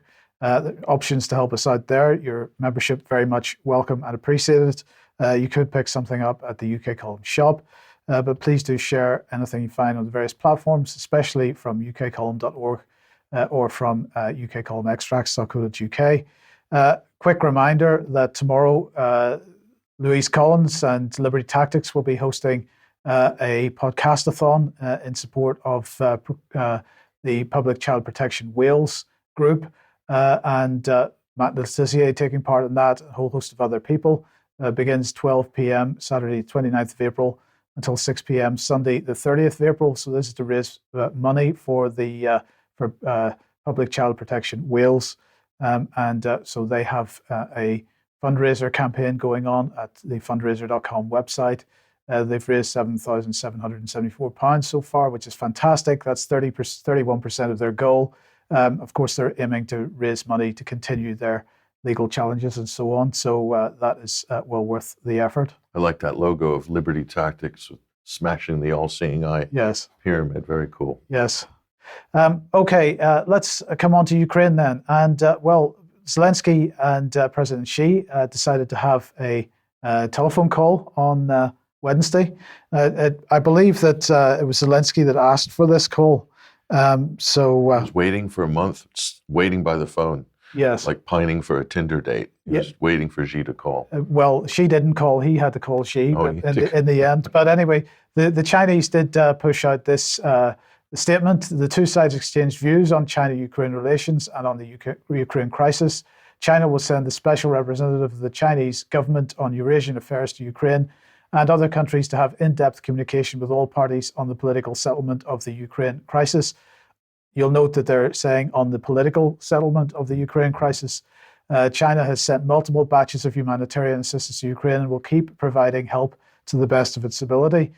Options to help us out there. Your membership very much welcome and appreciated. You could pick something up at the UK Column shop, but please do share anything you find on the various platforms, especially from ukcolumn.org or from ukcolumnextracts.co.uk. Quick reminder that tomorrow, Louise Collins and Liberty Tactics will be hosting a podcastathon in support of the Public Child Protection Wales group, and Matt Letizier taking part in that, a whole host of other people. Begins 12 p.m. Saturday, 29th of April, until 6 p.m. Sunday, the 30th of April. So this is to raise money for the Public Child Protection Wales, and so they have a fundraiser campaign going on at the fundraiser.com website. They've raised £7,774 so far, which is fantastic. That's 31% of their goal. Of course, they're aiming to raise money to continue their legal challenges and so on. So that is well worth the effort. I like that logo of Liberty Tactics, smashing the all-seeing eye. Yes. Pyramid, very cool. Yes. Okay, let's come on to Ukraine then. And well, Zelensky and President Xi decided to have a telephone call on Wednesday. I believe that it was Zelensky that asked for this call. I was waiting for a month, waiting by the phone. Yes. Like pining for a Tinder date. He was waiting for Xi to call. Well, Xi didn't call. He had to call Xi in the end. But anyway, the Chinese did push out this statement. The two sides exchanged views on China-Ukraine relations and on the Ukraine crisis. China will send a special representative of the Chinese government on Eurasian affairs to Ukraine and other countries to have in-depth communication with all parties on the political settlement of the Ukraine crisis. You'll note that they're saying on the political settlement of the Ukraine crisis. China has sent multiple batches of humanitarian assistance to Ukraine and will keep providing help to the best of its ability.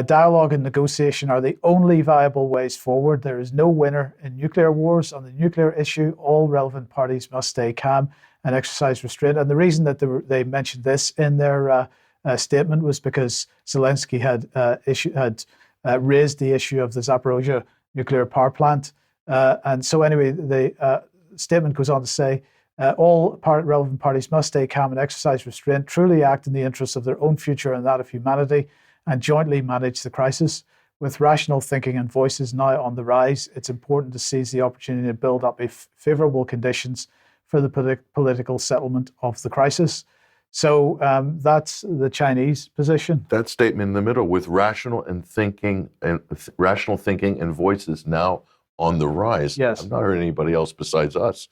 Dialogue and negotiation are the only viable ways forward. There is no winner in nuclear wars. On the nuclear issue, all relevant parties must stay calm and exercise restraint. And the reason that they mentioned this in their statement was because Zelensky had raised the issue of the Zaporozhye nuclear power plant. And so anyway, the statement goes on to say, all relevant parties must stay calm and exercise restraint, truly act in the interests of their own future and that of humanity, and jointly manage the crisis. With rational thinking and voices now on the rise, it's important to seize the opportunity to build up favourable conditions for the political settlement of the crisis. So that's the Chinese position. That statement in the middle, with rational thinking and voices now on the rise. Yes. I've not heard anybody else besides us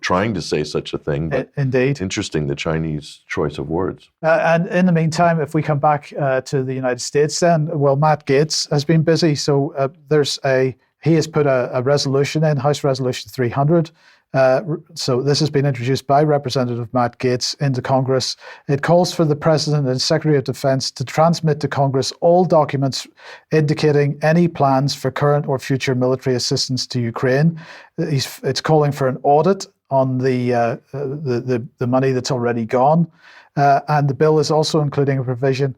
trying to say such a thing. But indeed. Interesting, the Chinese choice of words. And in the meantime, if we come back to the United States then, well, Matt Gaetz has been busy. So he has put a resolution in, House Resolution 300. So this has been introduced by Representative Matt Gaetz into Congress. It calls for the President and Secretary of Defense to transmit to Congress all documents indicating any plans for current or future military assistance to Ukraine. It's calling for an audit on the money that's already gone. And the bill is also including a provision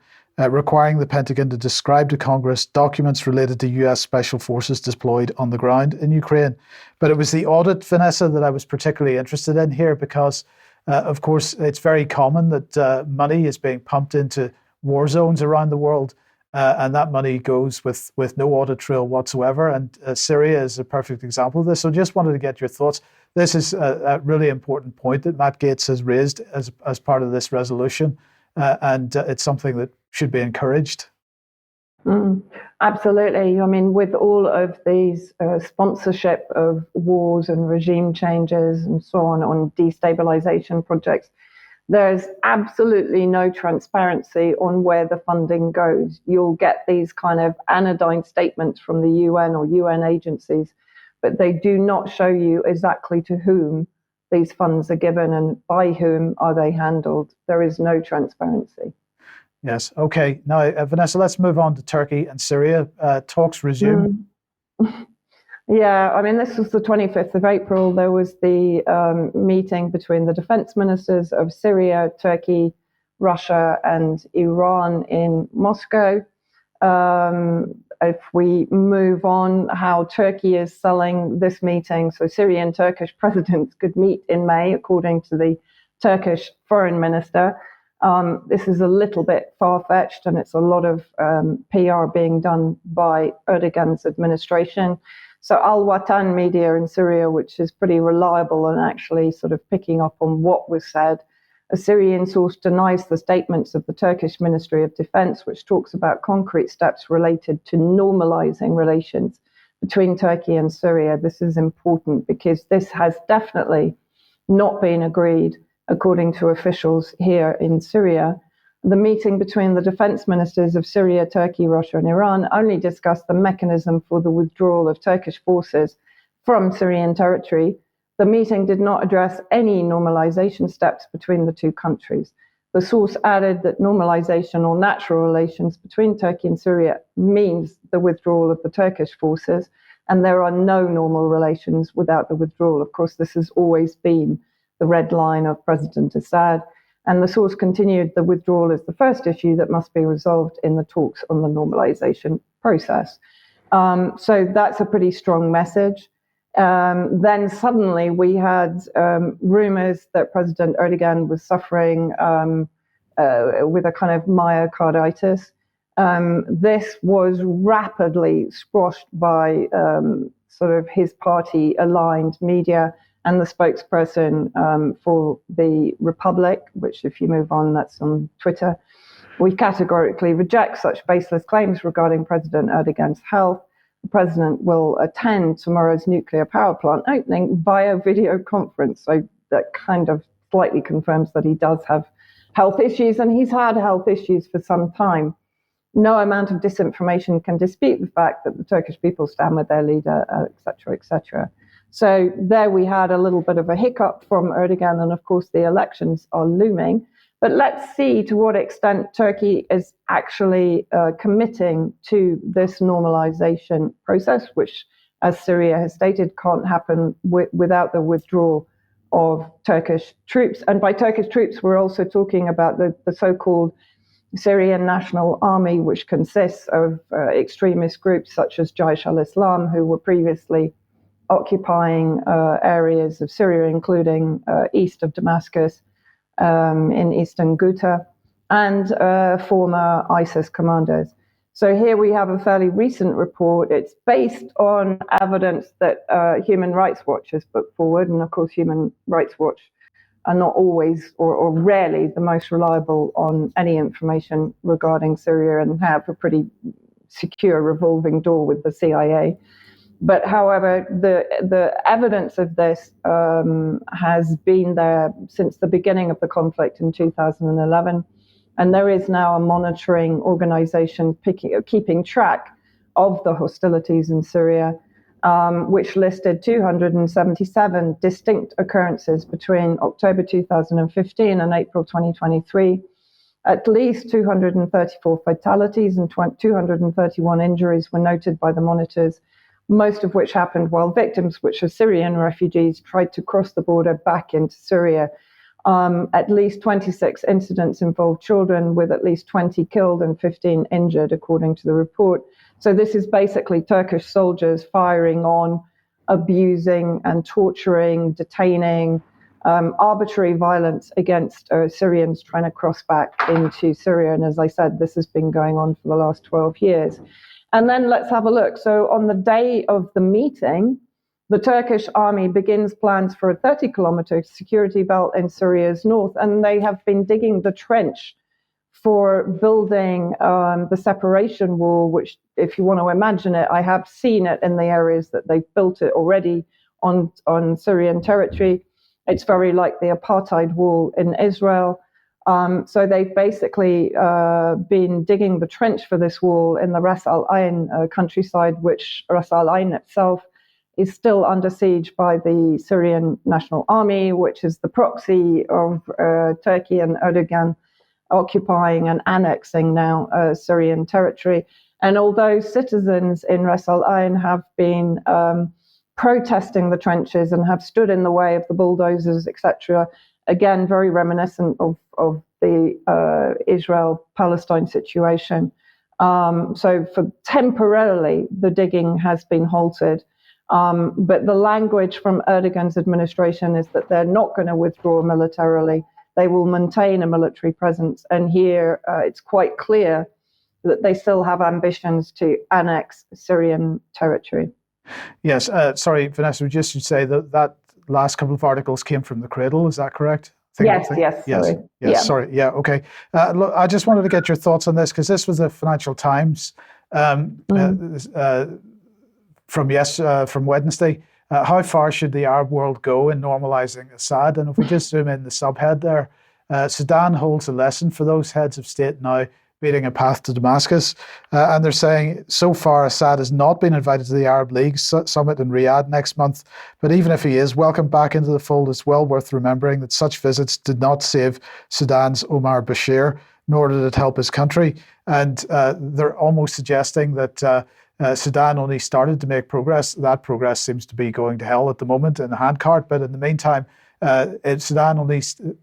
requiring the Pentagon to describe to Congress documents related to U.S. Special Forces deployed on the ground in Ukraine. But it was the audit, Vanessa, that I was particularly interested in here because, of course, it's very common that money is being pumped into war zones around the world, and that money goes with no audit trail whatsoever. And Syria is a perfect example of this. So just wanted to get your thoughts. This is a really important point that Matt Gaetz has raised as part of this resolution, and it's something that should be encouraged. Absolutely. I mean, with all of these sponsorship of wars and regime changes and so on destabilization projects, there's absolutely no transparency on where the funding goes. You'll get these kind of anodyne statements from the UN or UN agencies, but they do not show you exactly to whom these funds are given and by whom are they handled. There is no transparency. Yes. Okay. Now, Vanessa, let's move on to Turkey and Syria. Talks resume. Yeah. I mean, this was the 25th of April. There was the meeting between the defense ministers of Syria, Turkey, Russia, and Iran in Moscow. If we move on, how Turkey is selling this meeting. So Syrian and Turkish presidents could meet in May, according to the Turkish foreign minister. This is a little bit far-fetched, and it's a lot of PR being done by Erdogan's administration. So Al Watan media in Syria, which is pretty reliable and actually sort of picking up on what was said, A Syrian source denies the statements of the Turkish Ministry of Defense, which talks about concrete steps related to normalizing relations between Turkey and Syria. This is important because this has definitely not been agreed, according to officials here in Syria. The meeting between the defense ministers of Syria, Turkey, Russia, and Iran only discussed the mechanism for the withdrawal of Turkish forces from Syrian territory. The meeting did not address any normalization steps between the two countries. The source added that normalization or natural relations between Turkey and Syria means the withdrawal of the Turkish forces, and there are no normal relations without the withdrawal. Of course, this has always been the red line of President Assad. And the source continued, the withdrawal is the first issue that must be resolved in the talks on the normalization process. So that's a pretty strong message. Then suddenly we had rumors that President Erdogan was suffering with a kind of myocarditis. This was rapidly squashed by sort of his party-aligned media and the spokesperson for the Republic, which if you move on, that's on Twitter. We categorically reject such baseless claims regarding President Erdogan's health. The president will attend tomorrow's nuclear power plant opening via video conference. So that kind of slightly confirms that he does have health issues, and he's had health issues for some time. No amount of disinformation can dispute the fact that the Turkish people stand with their leader, et cetera, et cetera. So there we had a little bit of a hiccup from Erdogan, and of course the elections are looming. But let's see to what extent Turkey is actually committing to this normalization process, which, as Syria has stated, can't happen without the withdrawal of Turkish troops. And by Turkish troops, we're also talking about the so-called Syrian National Army, which consists of extremist groups such as Jaish al-Islam, who were previously occupying areas of Syria, including east of Damascus, in eastern Ghouta, and former ISIS commanders. So here we have a fairly recent report. It's based on evidence that Human Rights Watch has put forward, and of course Human Rights Watch are not always or rarely the most reliable on any information regarding Syria, and have a pretty secure revolving door with the CIA. But however, the evidence of this has been there since the beginning of the conflict in 2011. And there is now a monitoring organization keeping track of the hostilities in Syria, which listed 277 distinct occurrences between October 2015 and April 2023. At least 234 fatalities and 231 injuries were noted by the monitors, most of which happened while victims, which are Syrian refugees, tried to cross the border back into Syria. At least 26 incidents involved children, with at least 20 killed and 15 injured, according to the report. So this is basically Turkish soldiers firing on, abusing and torturing, detaining, arbitrary violence against Syrians trying to cross back into Syria. And as I said, this has been going on for the last 12 years. And then let's have a look. So on the day of the meeting, the Turkish army begins plans for a 30-kilometer security belt in Syria's north, and they have been digging the trench for building the separation wall, which, if you want to imagine it, I have seen it in the areas that they've built it already on Syrian territory. It's very like the apartheid wall in Israel. So they've basically been digging the trench for this wall in the Ras Al Ain countryside, which Ras Al Ain itself is still under siege by the Syrian National Army, which is the proxy of Turkey and Erdogan occupying and annexing now Syrian territory. And although citizens in Ras Al Ain have been protesting the trenches and have stood in the way of the bulldozers, etc., again, very reminiscent of the Israel-Palestine situation. So for temporarily, the digging has been halted. But the language from Erdogan's administration is that they're not going to withdraw militarily. They will maintain a military presence. And here it's quite clear that they still have ambitions to annex Syrian territory. Yes, sorry, Vanessa, we just should say that last couple of articles came from The Cradle, is that correct? Yes, sorry. Yes, sorry. Yeah, okay. Look, I just wanted to get your thoughts on this because this was the Financial Times from Wednesday. How far should the Arab world go in normalizing Assad? And if we just zoom in the subhead there, Sudan holds a lesson for those heads of state now beating a path to Damascus. And they're saying, so far, Assad has not been invited to the Arab League summit in Riyadh next month. But even if he is welcomed back into the fold, it's well worth remembering that such visits did not save Sudan's Omar Bashir, nor did it help his country. And they're almost suggesting that Sudan only started to make progress. That progress seems to be going to hell at the moment in the handcart. But in the meantime, Sudan only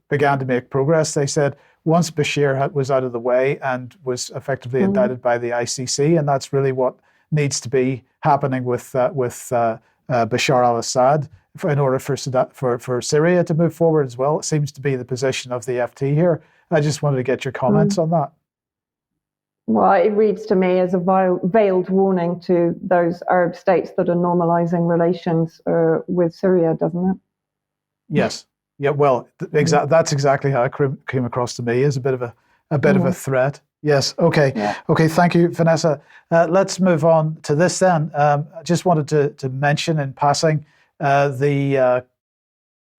began to make progress. They said once Bashir was out of the way and was effectively indicted by the ICC, and that's really what needs to be happening with Bashar al-Assad in order for Syria to move forward as well. It seems to be the position of the FT here. I just wanted to get your comments on that. Well, it reads to me as a veiled warning to those Arab states that are normalizing relations with Syria, doesn't it? Yes. Yeah. Well, that's exactly how it came across to me, as a bit of a threat. Yes. Okay. Yeah. Okay. Thank you, Vanessa. Let's move on to this then. I just wanted to mention in passing the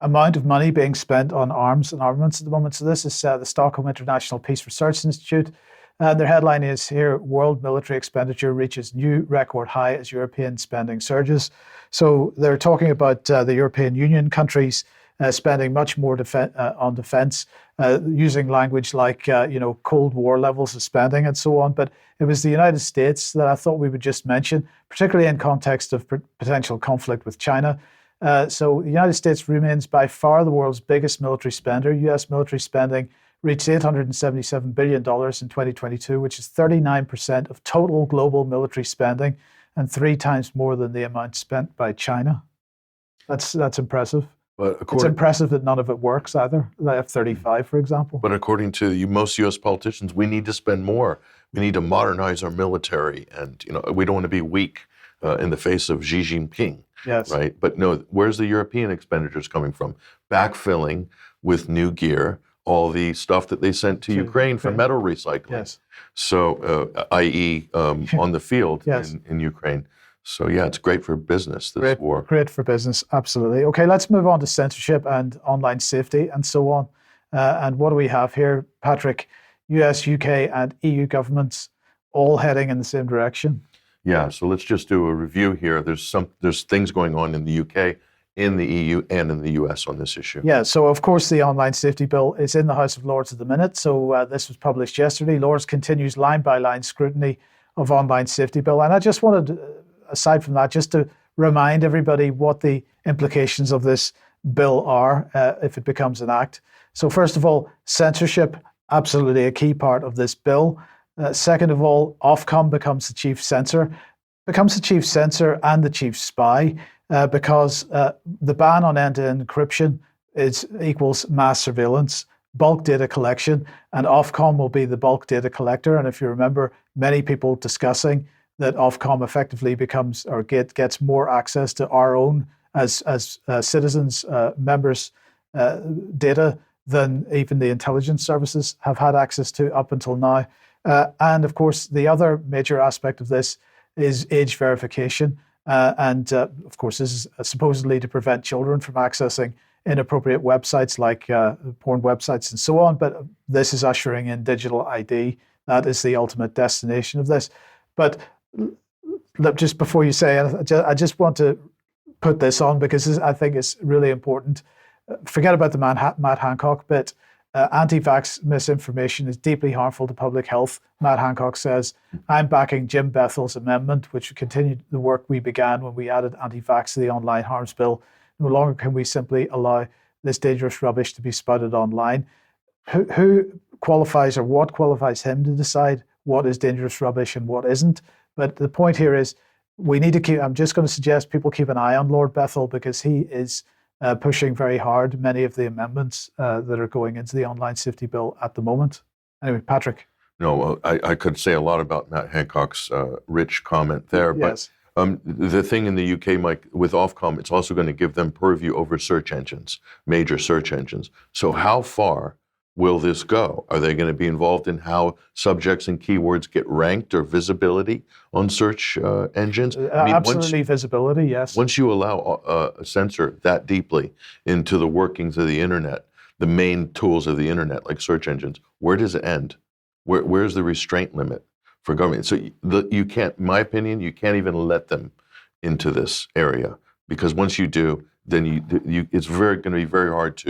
amount of money being spent on arms and armaments at the moment. So this is the Stockholm International Peace Research Institute. Their headline is here: World military expenditure reaches new record high as European spending surges. So they're talking about the European Union countries spending much more on defense, using language like Cold War levels of spending and so on. But it was the United States that I thought we would just mention, particularly in context of potential conflict with China. So the United States remains by far the world's biggest military spender. U.S. military spending reached $877 billion in 2022, which is 39% of total global military spending, and 3 times more than the amount spent by China. That's impressive. But it's impressive that none of it works either, the F-35, for example. But according to most U.S. politicians, we need to spend more. We need to modernize our military, and we don't want to be weak in the face of Xi Jinping. Yes. Right. But no, where's the European expenditures coming from? Backfilling with new gear all the stuff that they sent to Ukraine for metal recycling. Yes. So, i.e., on the field yes. in Ukraine. So, yeah, it's great for business, this war. Great for business, absolutely. Okay, let's move on to censorship and online safety and so on. And what do we have here, Patrick? US, UK, and EU governments all heading in the same direction. Yeah, so let's just do a review here. There's things going on in the UK, in the EU, and in the US on this issue. Yeah, so of course the online safety bill is in the House of Lords at the minute. So this was published yesterday. Lords continues line-by-line scrutiny of online safety bill. And I just wanted, aside from that, just to remind everybody what the implications of this bill are if it becomes an act. So first of all, censorship, absolutely a key part of this bill. Second of all, Ofcom becomes the chief censor and the chief spy because the ban on end-to-end encryption equals mass surveillance, bulk data collection, and Ofcom will be the bulk data collector. And if you remember, many people discussing that Ofcom effectively becomes or gets more access to our own as citizens, members' data than even the intelligence services have had access to up until now. And of course, the other major aspect of this is age verification. And of course, this is supposedly to prevent children from accessing inappropriate websites like porn websites and so on. But this is ushering in digital ID. That is the ultimate destination of this. But just before you say, I just want to put this on because I think it's really important. Forget about the Matt Hancock bit. Anti-vax misinformation is deeply harmful to public health. Matt Hancock says, I'm backing Jim Bethel's amendment, which continued the work we began when we added anti-vax to the online harms bill. No longer can we simply allow this dangerous rubbish to be spouted online. Who qualifies or what qualifies him to decide what is dangerous rubbish and what isn't? But the point here is we need to keep, I'm just going to suggest people keep an eye on Lord Bethel because he is pushing very hard many of the amendments that are going into the online safety bill at the moment. Anyway, Patrick. No, I could say a lot about Matt Hancock's rich comment there, yes. The thing in the UK, Mike, with Ofcom, it's also going to give them purview over search engines, major search engines. So how far will this go? Are they going to be involved in how subjects and keywords get ranked or visibility on search engines? Absolutely, visibility, yes. Once you allow a censor that deeply into the workings of the internet, the main tools of the internet, like search engines, where does it end? Where's the restraint limit for government? So you can't, in my opinion, you can't even let them into this area, because once you do, then it's going to be very hard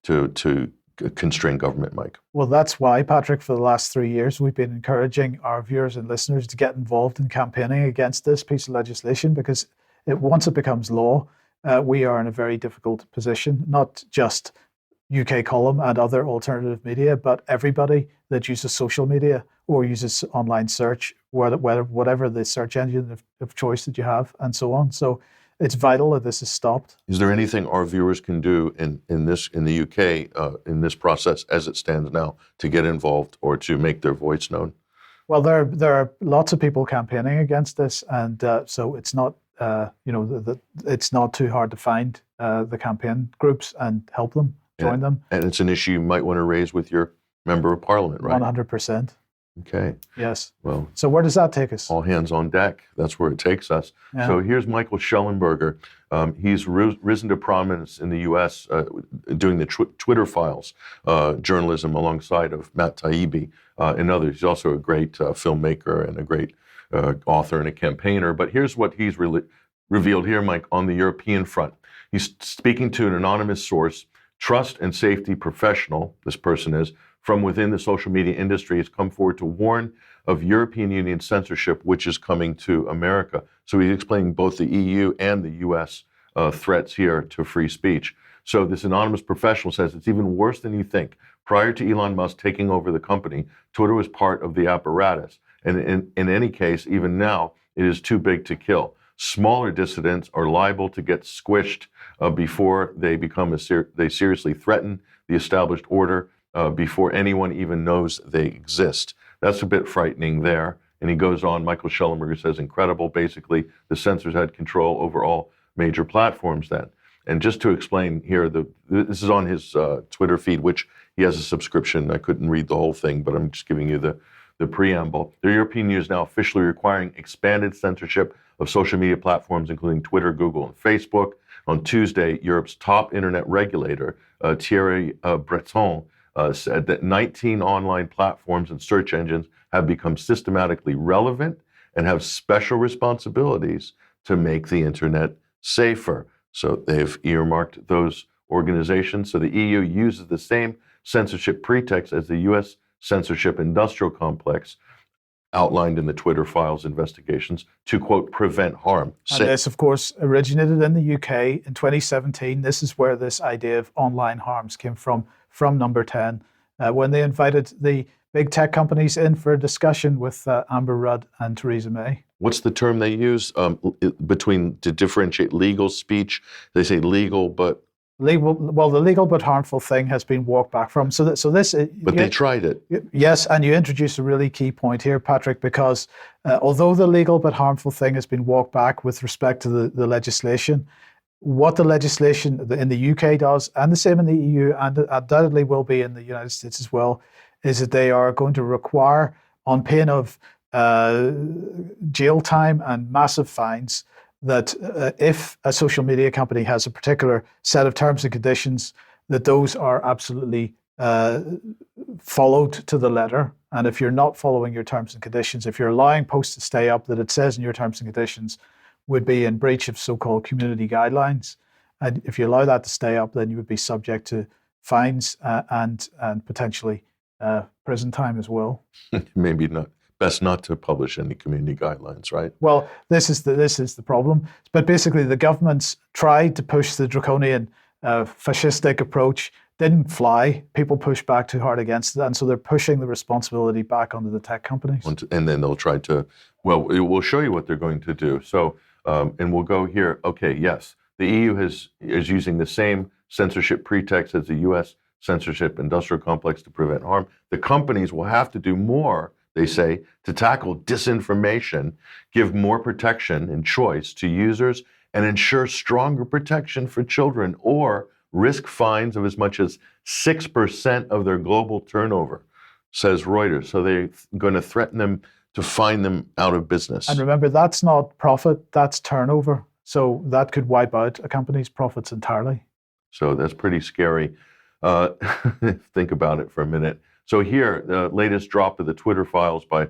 to constrain government, Mike. Well, that's why, Patrick, for the last 3 years, we've been encouraging our viewers and listeners to get involved in campaigning against this piece of legislation, because once it becomes law, we are in a very difficult position, not just UK Column and other alternative media, but everybody that uses social media or uses online search, whatever the search engine of choice that you have, and so on. So it's vital that this is stopped. Is there anything our viewers can do in the UK in this process as it stands now to get involved or to make their voice known? Well, there are lots of people campaigning against this, and so it's not it's not too hard to find the campaign groups and help them, join them. And it's an issue you might want to raise with your member of parliament, right? 100%. Okay. Yes. Well, so where does that take us? All hands on deck. That's where it takes us. Yeah. So here's Michael Schellenberger. He's risen to prominence in the U.S. Doing the Twitter Files journalism alongside of Matt Taibbi and others. He's also a great filmmaker and a great author and a campaigner. But here's what he's revealed here, Mike, on the European front. He's speaking to an anonymous source, trust and safety professional, this person is, from within the social media industry, has come forward to warn of European Union censorship, which is coming to America. So he's explaining both the EU and the US threats here to free speech. So this anonymous professional says it's even worse than you think. Prior to Elon Musk taking over the company, Twitter was part of the apparatus. And in any case, even now, it is too big to kill. Smaller dissidents are liable to get squished before they become they seriously threaten the established order before anyone even knows they exist. That's a bit frightening there. And he goes on, Michael Schellenberger says, incredible. Basically, the censors had control over all major platforms then. And just to explain here, this is on his Twitter feed, which he has a subscription. I couldn't read the whole thing, but I'm just giving you the preamble. The European Union is now officially requiring expanded censorship of social media platforms, including Twitter, Google, and Facebook. On Tuesday, Europe's top internet regulator, Thierry Breton, said that 19 online platforms and search engines have become systematically relevant and have special responsibilities to make the internet safer. So they've earmarked those organizations. So the EU uses the same censorship pretext as the US censorship industrial complex outlined in the Twitter Files investigations to, quote, prevent harm. And this, of course, originated in the UK in 2017. This is where this idea of online harms came from Number 10, when they invited the big tech companies in for a discussion with Amber Rudd and Theresa May. What's the term they use to differentiate legal speech? They say legal, but... Well, the legal but harmful thing has been walked back from. But they tried it. Yes, and you introduced a really key point here, Patrick, because although the legal but harmful thing has been walked back with respect to the legislation, what the legislation in the UK does, and the same in the EU, and undoubtedly will be in the United States as well, is that they are going to require, on pain of jail time and massive fines, that if a social media company has a particular set of terms and conditions, that those are absolutely followed to the letter. And if you're not following your terms and conditions, if you're allowing posts to stay up that it says in your terms and conditions would be in breach of so-called community guidelines, and if you allow that to stay up, then you would be subject to fines and potentially prison time as well. Maybe not. Best not to publish any community guidelines, right? Well, this is the problem. But basically, the governments tried to push the draconian fascistic approach, didn't fly. People pushed back too hard against it, and so they're pushing the responsibility back onto the tech companies. And then they'll try to, well, we'll show you what they're going to do. So, and we'll go here. Okay, yes, the EU is using the same censorship pretext as the U.S. censorship industrial complex to prevent harm. The companies will have to do more. they say, to tackle disinformation, give more protection and choice to users, and ensure stronger protection for children, or risk fines of as much as 6% of their global turnover, says Reuters. So they're going to threaten them to fine them out of business. And remember, that's not profit, that's turnover. So that could wipe out a company's profits entirely. So that's pretty scary. Think about it for a minute. So here, the latest drop of the Twitter files by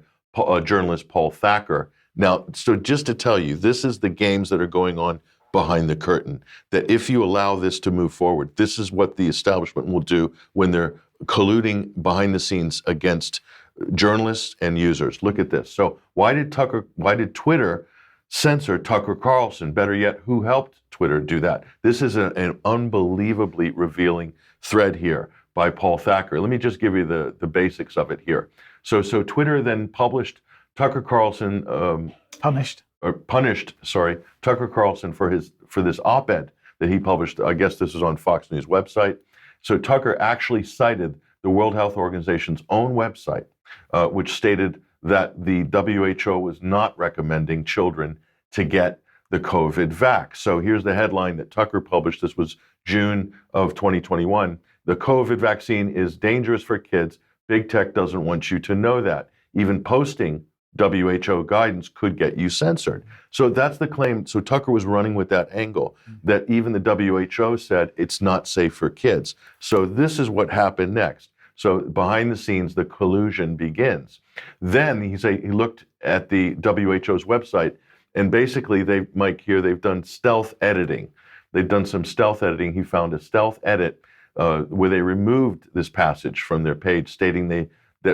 journalist Paul Thacker. Now, so just to tell you, this is the games that are going on behind the curtain, that if you allow this to move forward, this is what the establishment will do when they're colluding behind the scenes against journalists and users. Look at this. So why did Twitter censor Tucker Carlson? Better yet, who helped Twitter do that? This is an unbelievably revealing thread here by Paul Thacker. Let me just give you the basics of it here. So Twitter then punished Tucker Carlson Tucker Carlson for this op-ed that he published. I guess this is on Fox News website. So Tucker actually cited the World Health Organization's own website, which stated that the WHO was not recommending children to get the COVID vax. So here's the headline that Tucker published. This was June of 2021. The COVID vaccine is dangerous for kids. Big tech doesn't want you to know that. Even posting WHO guidance could get you censored. So that's the claim. So Tucker was running with that angle, that even the WHO said it's not safe for kids. So this is what happened next. So behind the scenes, the collusion begins. Then he looked at the WHO's website, and basically they've done stealth editing. They've done some stealth editing. He found a stealth edit where they removed this passage from their page stating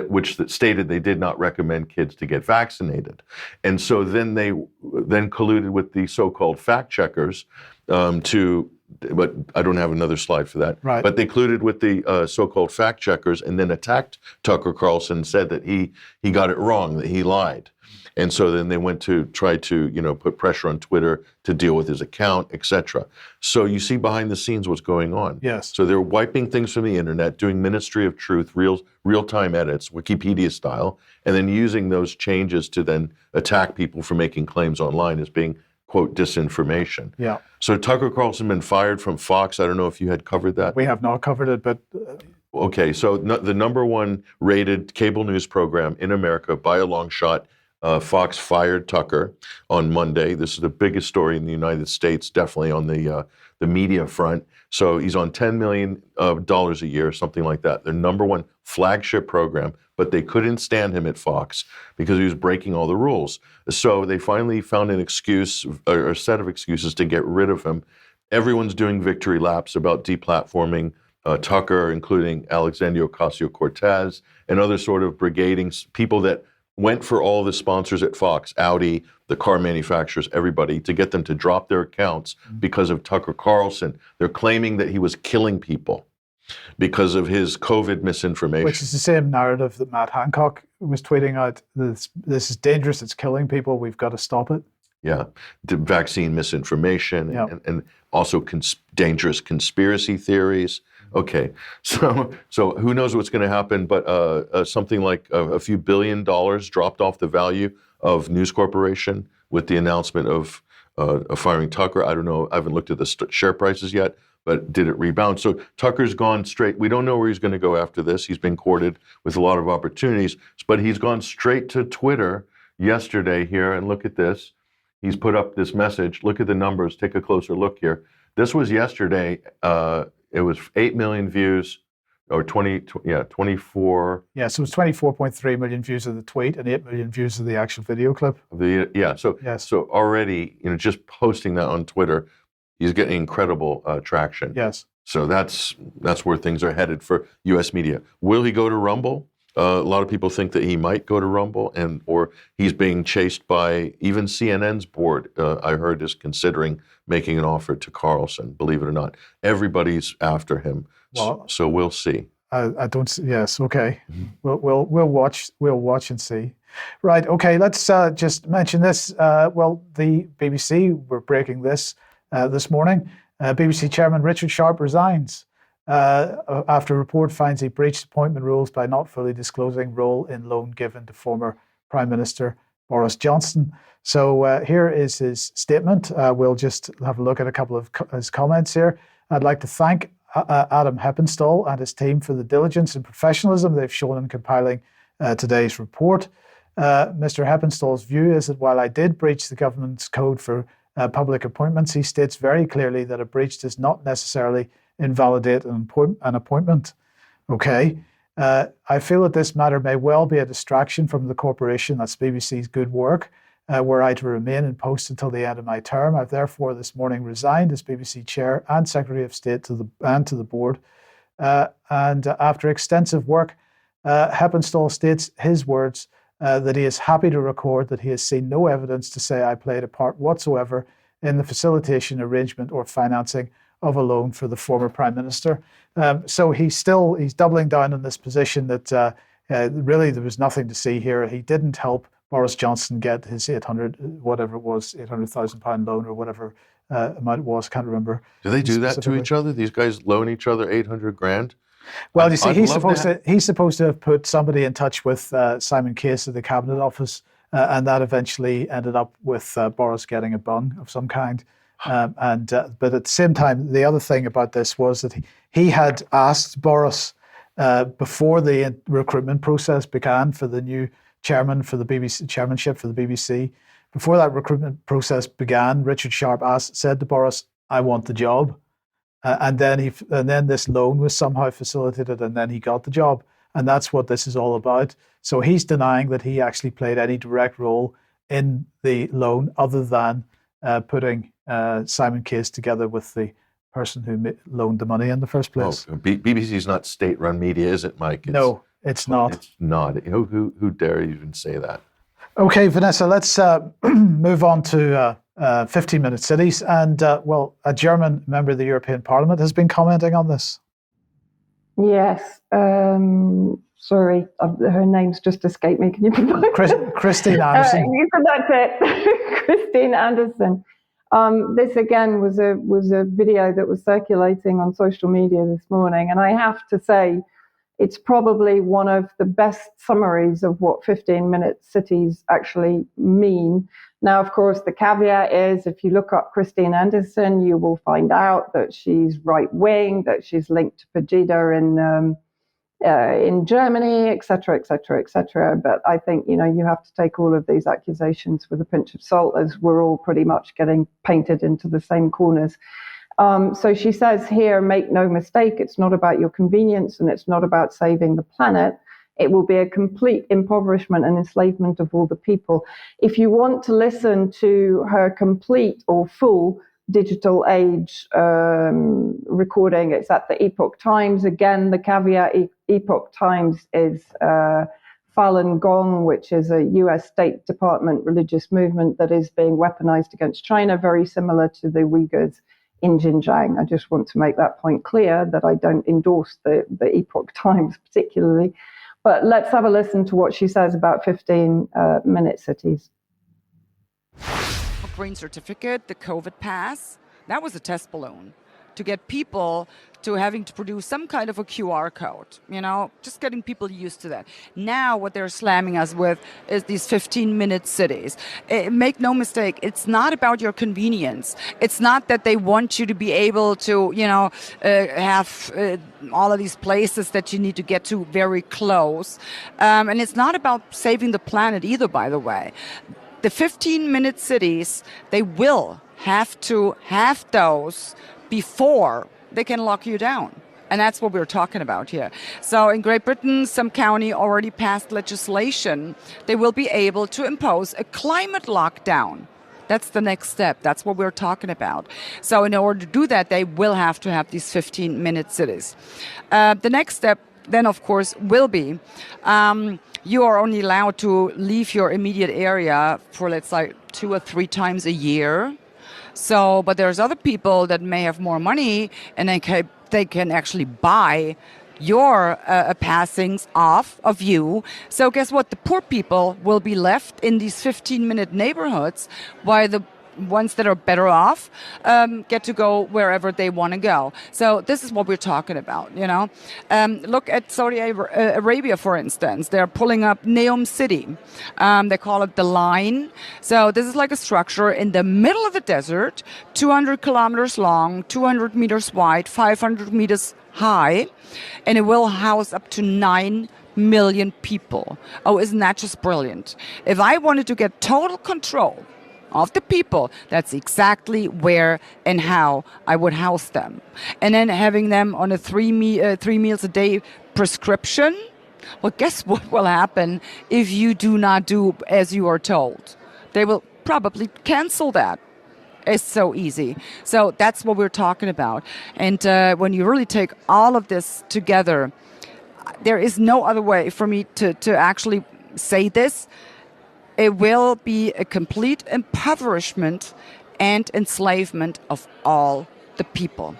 which stated they did not recommend kids to get vaccinated. And so then they colluded with the so-called fact checkers but I don't have another slide for that. Right. But they colluded with the so-called fact checkers and then attacked Tucker Carlson, said that he got it wrong, that he lied. And so then they went to try to, put pressure on Twitter to deal with his account, etc. So you see behind the scenes what's going on. Yes. So they're wiping things from the internet, doing Ministry of Truth, real-time edits, Wikipedia style, and then using those changes to then attack people for making claims online as being, quote, disinformation. Yeah. So Tucker Carlson been fired from Fox. I don't know if you had covered that. We have not covered it, but... Okay, so the number one rated cable news program in America by a long shot, Fox fired Tucker on Monday. This is the biggest story in the United States, definitely on the media front. So he's on $10 million a year, something like that. Their number one flagship program, but they couldn't stand him at Fox because he was breaking all the rules. So they finally found an excuse, or a set of excuses to get rid of him. Everyone's doing victory laps about deplatforming Tucker, including Alexandria Ocasio-Cortez and other sort of brigading people that went for all the sponsors at Fox, Audi, the car manufacturers, everybody, to get them to drop their accounts because of Tucker Carlson. They're claiming that he was killing people because of his COVID misinformation. Which is the same narrative that Matt Hancock was tweeting out. This is dangerous, it's killing people, we've got to stop it. Yeah, the vaccine misinformation and also dangerous conspiracy theories. Okay, so who knows what's going to happen, but something like a few $1 billion dropped off the value of News Corporation with the announcement of firing Tucker. I don't know, I haven't looked at the share prices yet, but did it rebound? So Tucker's gone straight. We don't know where he's going to go after this. He's been courted with a lot of opportunities, but he's gone straight to Twitter yesterday here, and look at this. He's put up this message. Look at the numbers. Take a closer look here. This was yesterday. It was 8 million views, or 24. Yeah, so it was 24.3 million views of the tweet and 8 million views of the actual video clip. So already, just posting that on Twitter, he's getting incredible traction. Yes. So that's where things are headed for U.S. media. Will he go to Rumble? A lot of people think that he might go to Rumble, or he's being chased by even CNN's board. I heard is considering making an offer to Carlson. Believe it or not, everybody's after him. Well, so we'll see. I don't see. Yes, okay. We'll watch. We'll watch and see. Right. Okay. Let's just mention this. Well, the BBC were breaking this this morning. BBC Chairman Richard Sharp resigns. after report finds he breached appointment rules by not fully disclosing role in loan given to former Prime Minister Boris Johnson. So here is his statement. We'll just have a look at a couple of his comments here. I'd like to thank Adam Heppenstall and his team for the diligence and professionalism they've shown in compiling today's report. Mr. Heppenstall's view is that while I did breach the government's code for public appointments, he states very clearly that a breach does not necessarily invalidate an appointment. Okay. I feel that this matter may well be a distraction from the corporation, that's BBC's good work, were I to remain in post until the end of my term. I've therefore this morning resigned as BBC Chair and Secretary of State to the board. And after extensive work, Heppenstall states his words that he is happy to record that he has seen no evidence to say I played a part whatsoever in the facilitation, arrangement or financing of a loan for the former Prime Minister. So he's doubling down on this position that really there was nothing to see here. He didn't help Boris Johnson get his £800,000 loan or whatever amount it was, can't remember. Do they do that to each other? These guys loan each other 800 grand? Well, you see, he's supposed to have put somebody in touch with Simon Case at the Cabinet Office, and that eventually ended up with Boris getting a bung of some kind. But at the same time, the other thing about this was that he had asked Boris before the recruitment process began for the new chairman for the BBC chairmanship for the BBC. Before that recruitment process began, Richard Sharp said to Boris, "I want the job," and then this loan was somehow facilitated, and then he got the job, and that's what this is all about. So he's denying that he actually played any direct role in the loan, other than putting Simon Case together with the person who loaned the money in the first place. Oh, BBC is not state-run media, is it, Mike? No, it's not. It's not. Who dare even say that? Okay, Vanessa, let's move on to 15-minute cities. And, a German member of the European Parliament has been commenting on this. Yes. Sorry, her name's just escaped me. Can you put Christine Anderson. That's it. Christine Anderson. This again was a video that was circulating on social media this morning, and I have to say, it's probably one of the best summaries of what 15-minute cities actually mean. Now, of course, the caveat is if you look up Christine Anderson, you will find out that she's right-wing, that she's linked to Pegida in Germany, et cetera, et cetera, et cetera. But I think, you have to take all of these accusations with a pinch of salt, as we're all pretty much getting painted into the same corners. So she says here, make no mistake, it's not about your convenience and it's not about saving the planet. It will be a complete impoverishment and enslavement of all the people. If you want to listen to her complete or full digital age recording, it's at the Epoch Times. Again, the caveat, Epoch Times is Falun Gong, which is a US State Department religious movement that is being weaponized against China, very similar to the Uyghurs in Xinjiang. I just want to make that point clear, that I don't endorse the Epoch Times particularly. But let's have a listen to what she says about 15-minute cities. Green certificate, the COVID pass, that was a test balloon to get people to having to produce some kind of a QR code, just getting people used to that. Now what they're slamming us with is these 15-minute cities. Make no mistake, it's not about your convenience. It's not that they want you to be able to, have all of these places that you need to get to very close. And it's not about saving the planet either, by the way. The 15-minute cities, they will have to have those before they can lock you down. And that's what we're talking about here. So in Great Britain, some county already passed legislation. They will be able to impose a climate lockdown. That's the next step. That's what we're talking about. So in order to do that, they will have to have these 15-minute cities. The next step then, of course, will be you are only allowed to leave your immediate area for, let's say, 2 or 3 times a year. So, but there's other people that may have more money, and they can actually buy your passings off of you. So guess what? The poor people will be left in these 15-minute neighborhoods, while the ones that are better off get to go wherever they want to go. So this is what we're talking about, you know. Look at Saudi Arabia, for instance. They're pulling up Neom City. They call it the Line. So this is like a structure in the middle of the desert, 200 kilometers long, 200 meters wide, 500 meters high, and it will house up to 9 million people. Oh, isn't that just brilliant? If I wanted to get total control of the people, that's exactly where and how I would house them. And then having them on a three meals a day prescription, well, guess what will happen if you do not do as you are told? They will probably cancel that. It's so easy. So that's what we're talking about. And when you really take all of this together, there is no other way for me to actually say this. It will be a complete impoverishment and enslavement of all the people.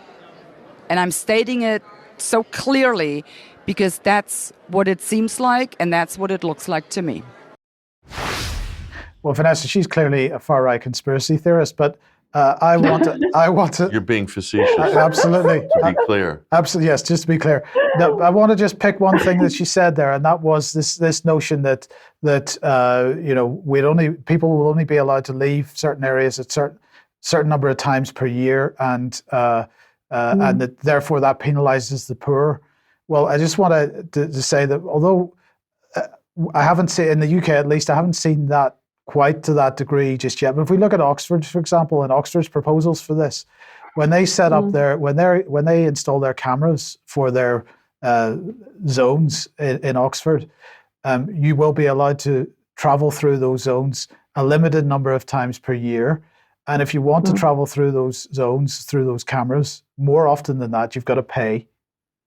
And I'm stating it so clearly because that's what it seems like and that's what it looks like to me. Well, Vanessa, she's clearly a far-right conspiracy theorist, but I want to. You're being facetious. Absolutely. To be clear. Absolutely, yes. Just to be clear, no, I want to just pick one thing that she said there, and that was this notion that you know people will only be allowed to leave certain areas at certain number of times per year, and that therefore that penalizes the poor. Well, I just want to say that although I haven't seen in the UK at least, I haven't seen that quite to that degree just yet. But if we look at Oxford, for example, and Oxford's proposals for this, when they set up when they install their cameras for their zones in Oxford, you will be allowed to travel through those zones a limited number of times per year. And if you want to travel through those zones, through those cameras, more often than that, you've got to pay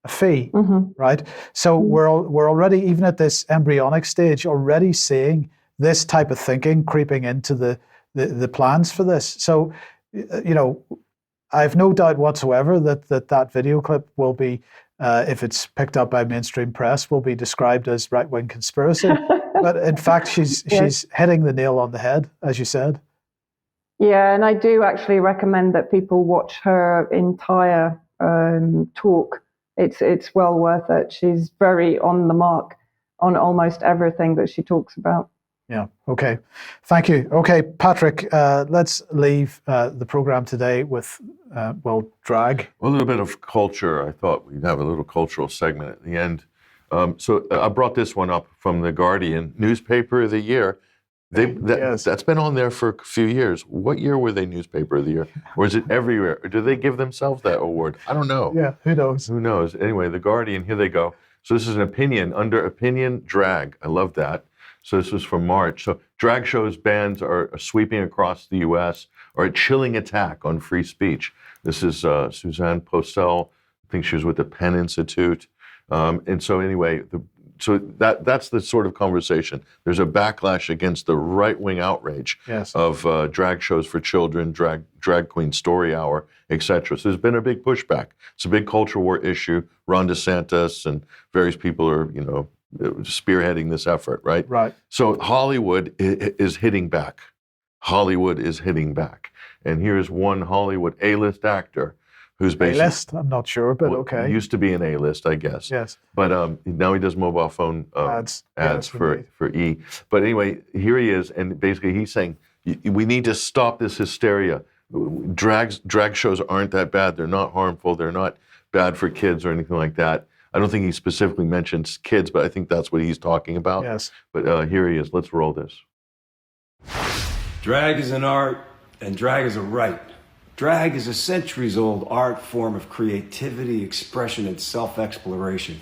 a fee, right? So we're already, even at this embryonic stage, already seeing this type of thinking creeping into the plans for this. So, you know, I have no doubt whatsoever that video clip will be, if it's picked up by mainstream press, will be described as right-wing conspiracy. But in fact, she's hitting the nail on the head, as you said. Yeah, and I do actually recommend that people watch her entire talk. It's well worth it. She's very on the mark on almost everything that she talks about. Yeah. Okay. Thank you. Okay, Patrick, let's leave the program today with, drag. A little bit of culture. I thought we'd have a little cultural segment at the end. So I brought this one up from The Guardian, Newspaper of the Year. That's been on there for a few years. What year were they Newspaper of the Year? Or is it every year? Or do they give themselves that award? I don't know. Yeah, who knows? Who knows? Anyway, The Guardian, here they go. So this is an opinion, under opinion, drag. I love that. So this was from March. So drag shows bans are sweeping across the U.S. are a chilling attack on free speech. This is Suzanne Postel. I think she was with the Penn Institute. And so anyway, that's the sort of conversation. There's a backlash against the right-wing outrage of drag shows for children, drag queen story hour, etc. So there's been a big pushback. It's a big culture war issue. Ron DeSantis and various people are, you know, spearheading this effort, right? Right. So Hollywood is hitting back. Hollywood is hitting back. And here's one Hollywood A-list actor who's basically... A-list? I'm not sure, but okay. Used to be an A-list, I guess. Yes. But now he does mobile phone ads for E! But anyway, here he is, and basically he's saying, we need to stop this hysteria. Drag shows aren't that bad. They're not harmful. They're not bad for kids or anything like that. I don't think he specifically mentions kids, but I think that's what he's talking about. Yes. But here he is. Let's roll this. Drag is an art, and drag is a right. Drag is a centuries-old art form of creativity, expression, and self-exploration.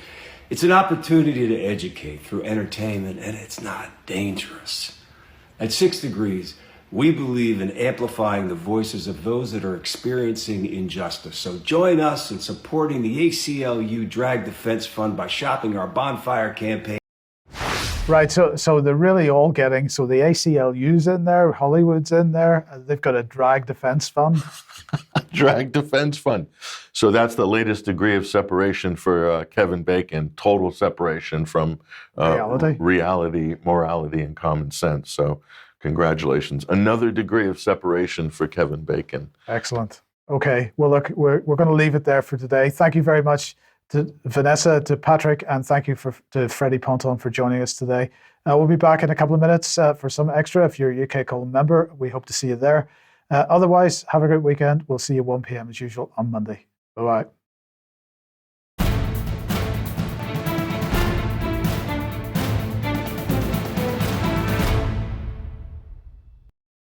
It's an opportunity to educate through entertainment, and it's not dangerous. At 6 Degrees, we believe in amplifying the voices of those that are experiencing injustice. So join us in supporting the ACLU Drag Defense Fund by shopping our bonfire campaign. Right, so they're really all getting, so the ACLU's in there, Hollywood's in there, they've got a drag defense fund. Drag defense fund. So that's the latest degree of separation for Kevin Bacon, total separation from reality, morality, and common sense. So Congratulations. Another degree of separation for Kevin Bacon. Excellent. Okay. Well, look, we're going to leave it there for today. Thank you very much to Vanessa, to Patrick, and thank you to Freddie Ponton for joining us today. We'll be back in a couple of minutes for some extra. If you're a UK Column member, we hope to see you there. Otherwise, have a great weekend. We'll see you 1 p.m. as usual on Monday. Bye-bye.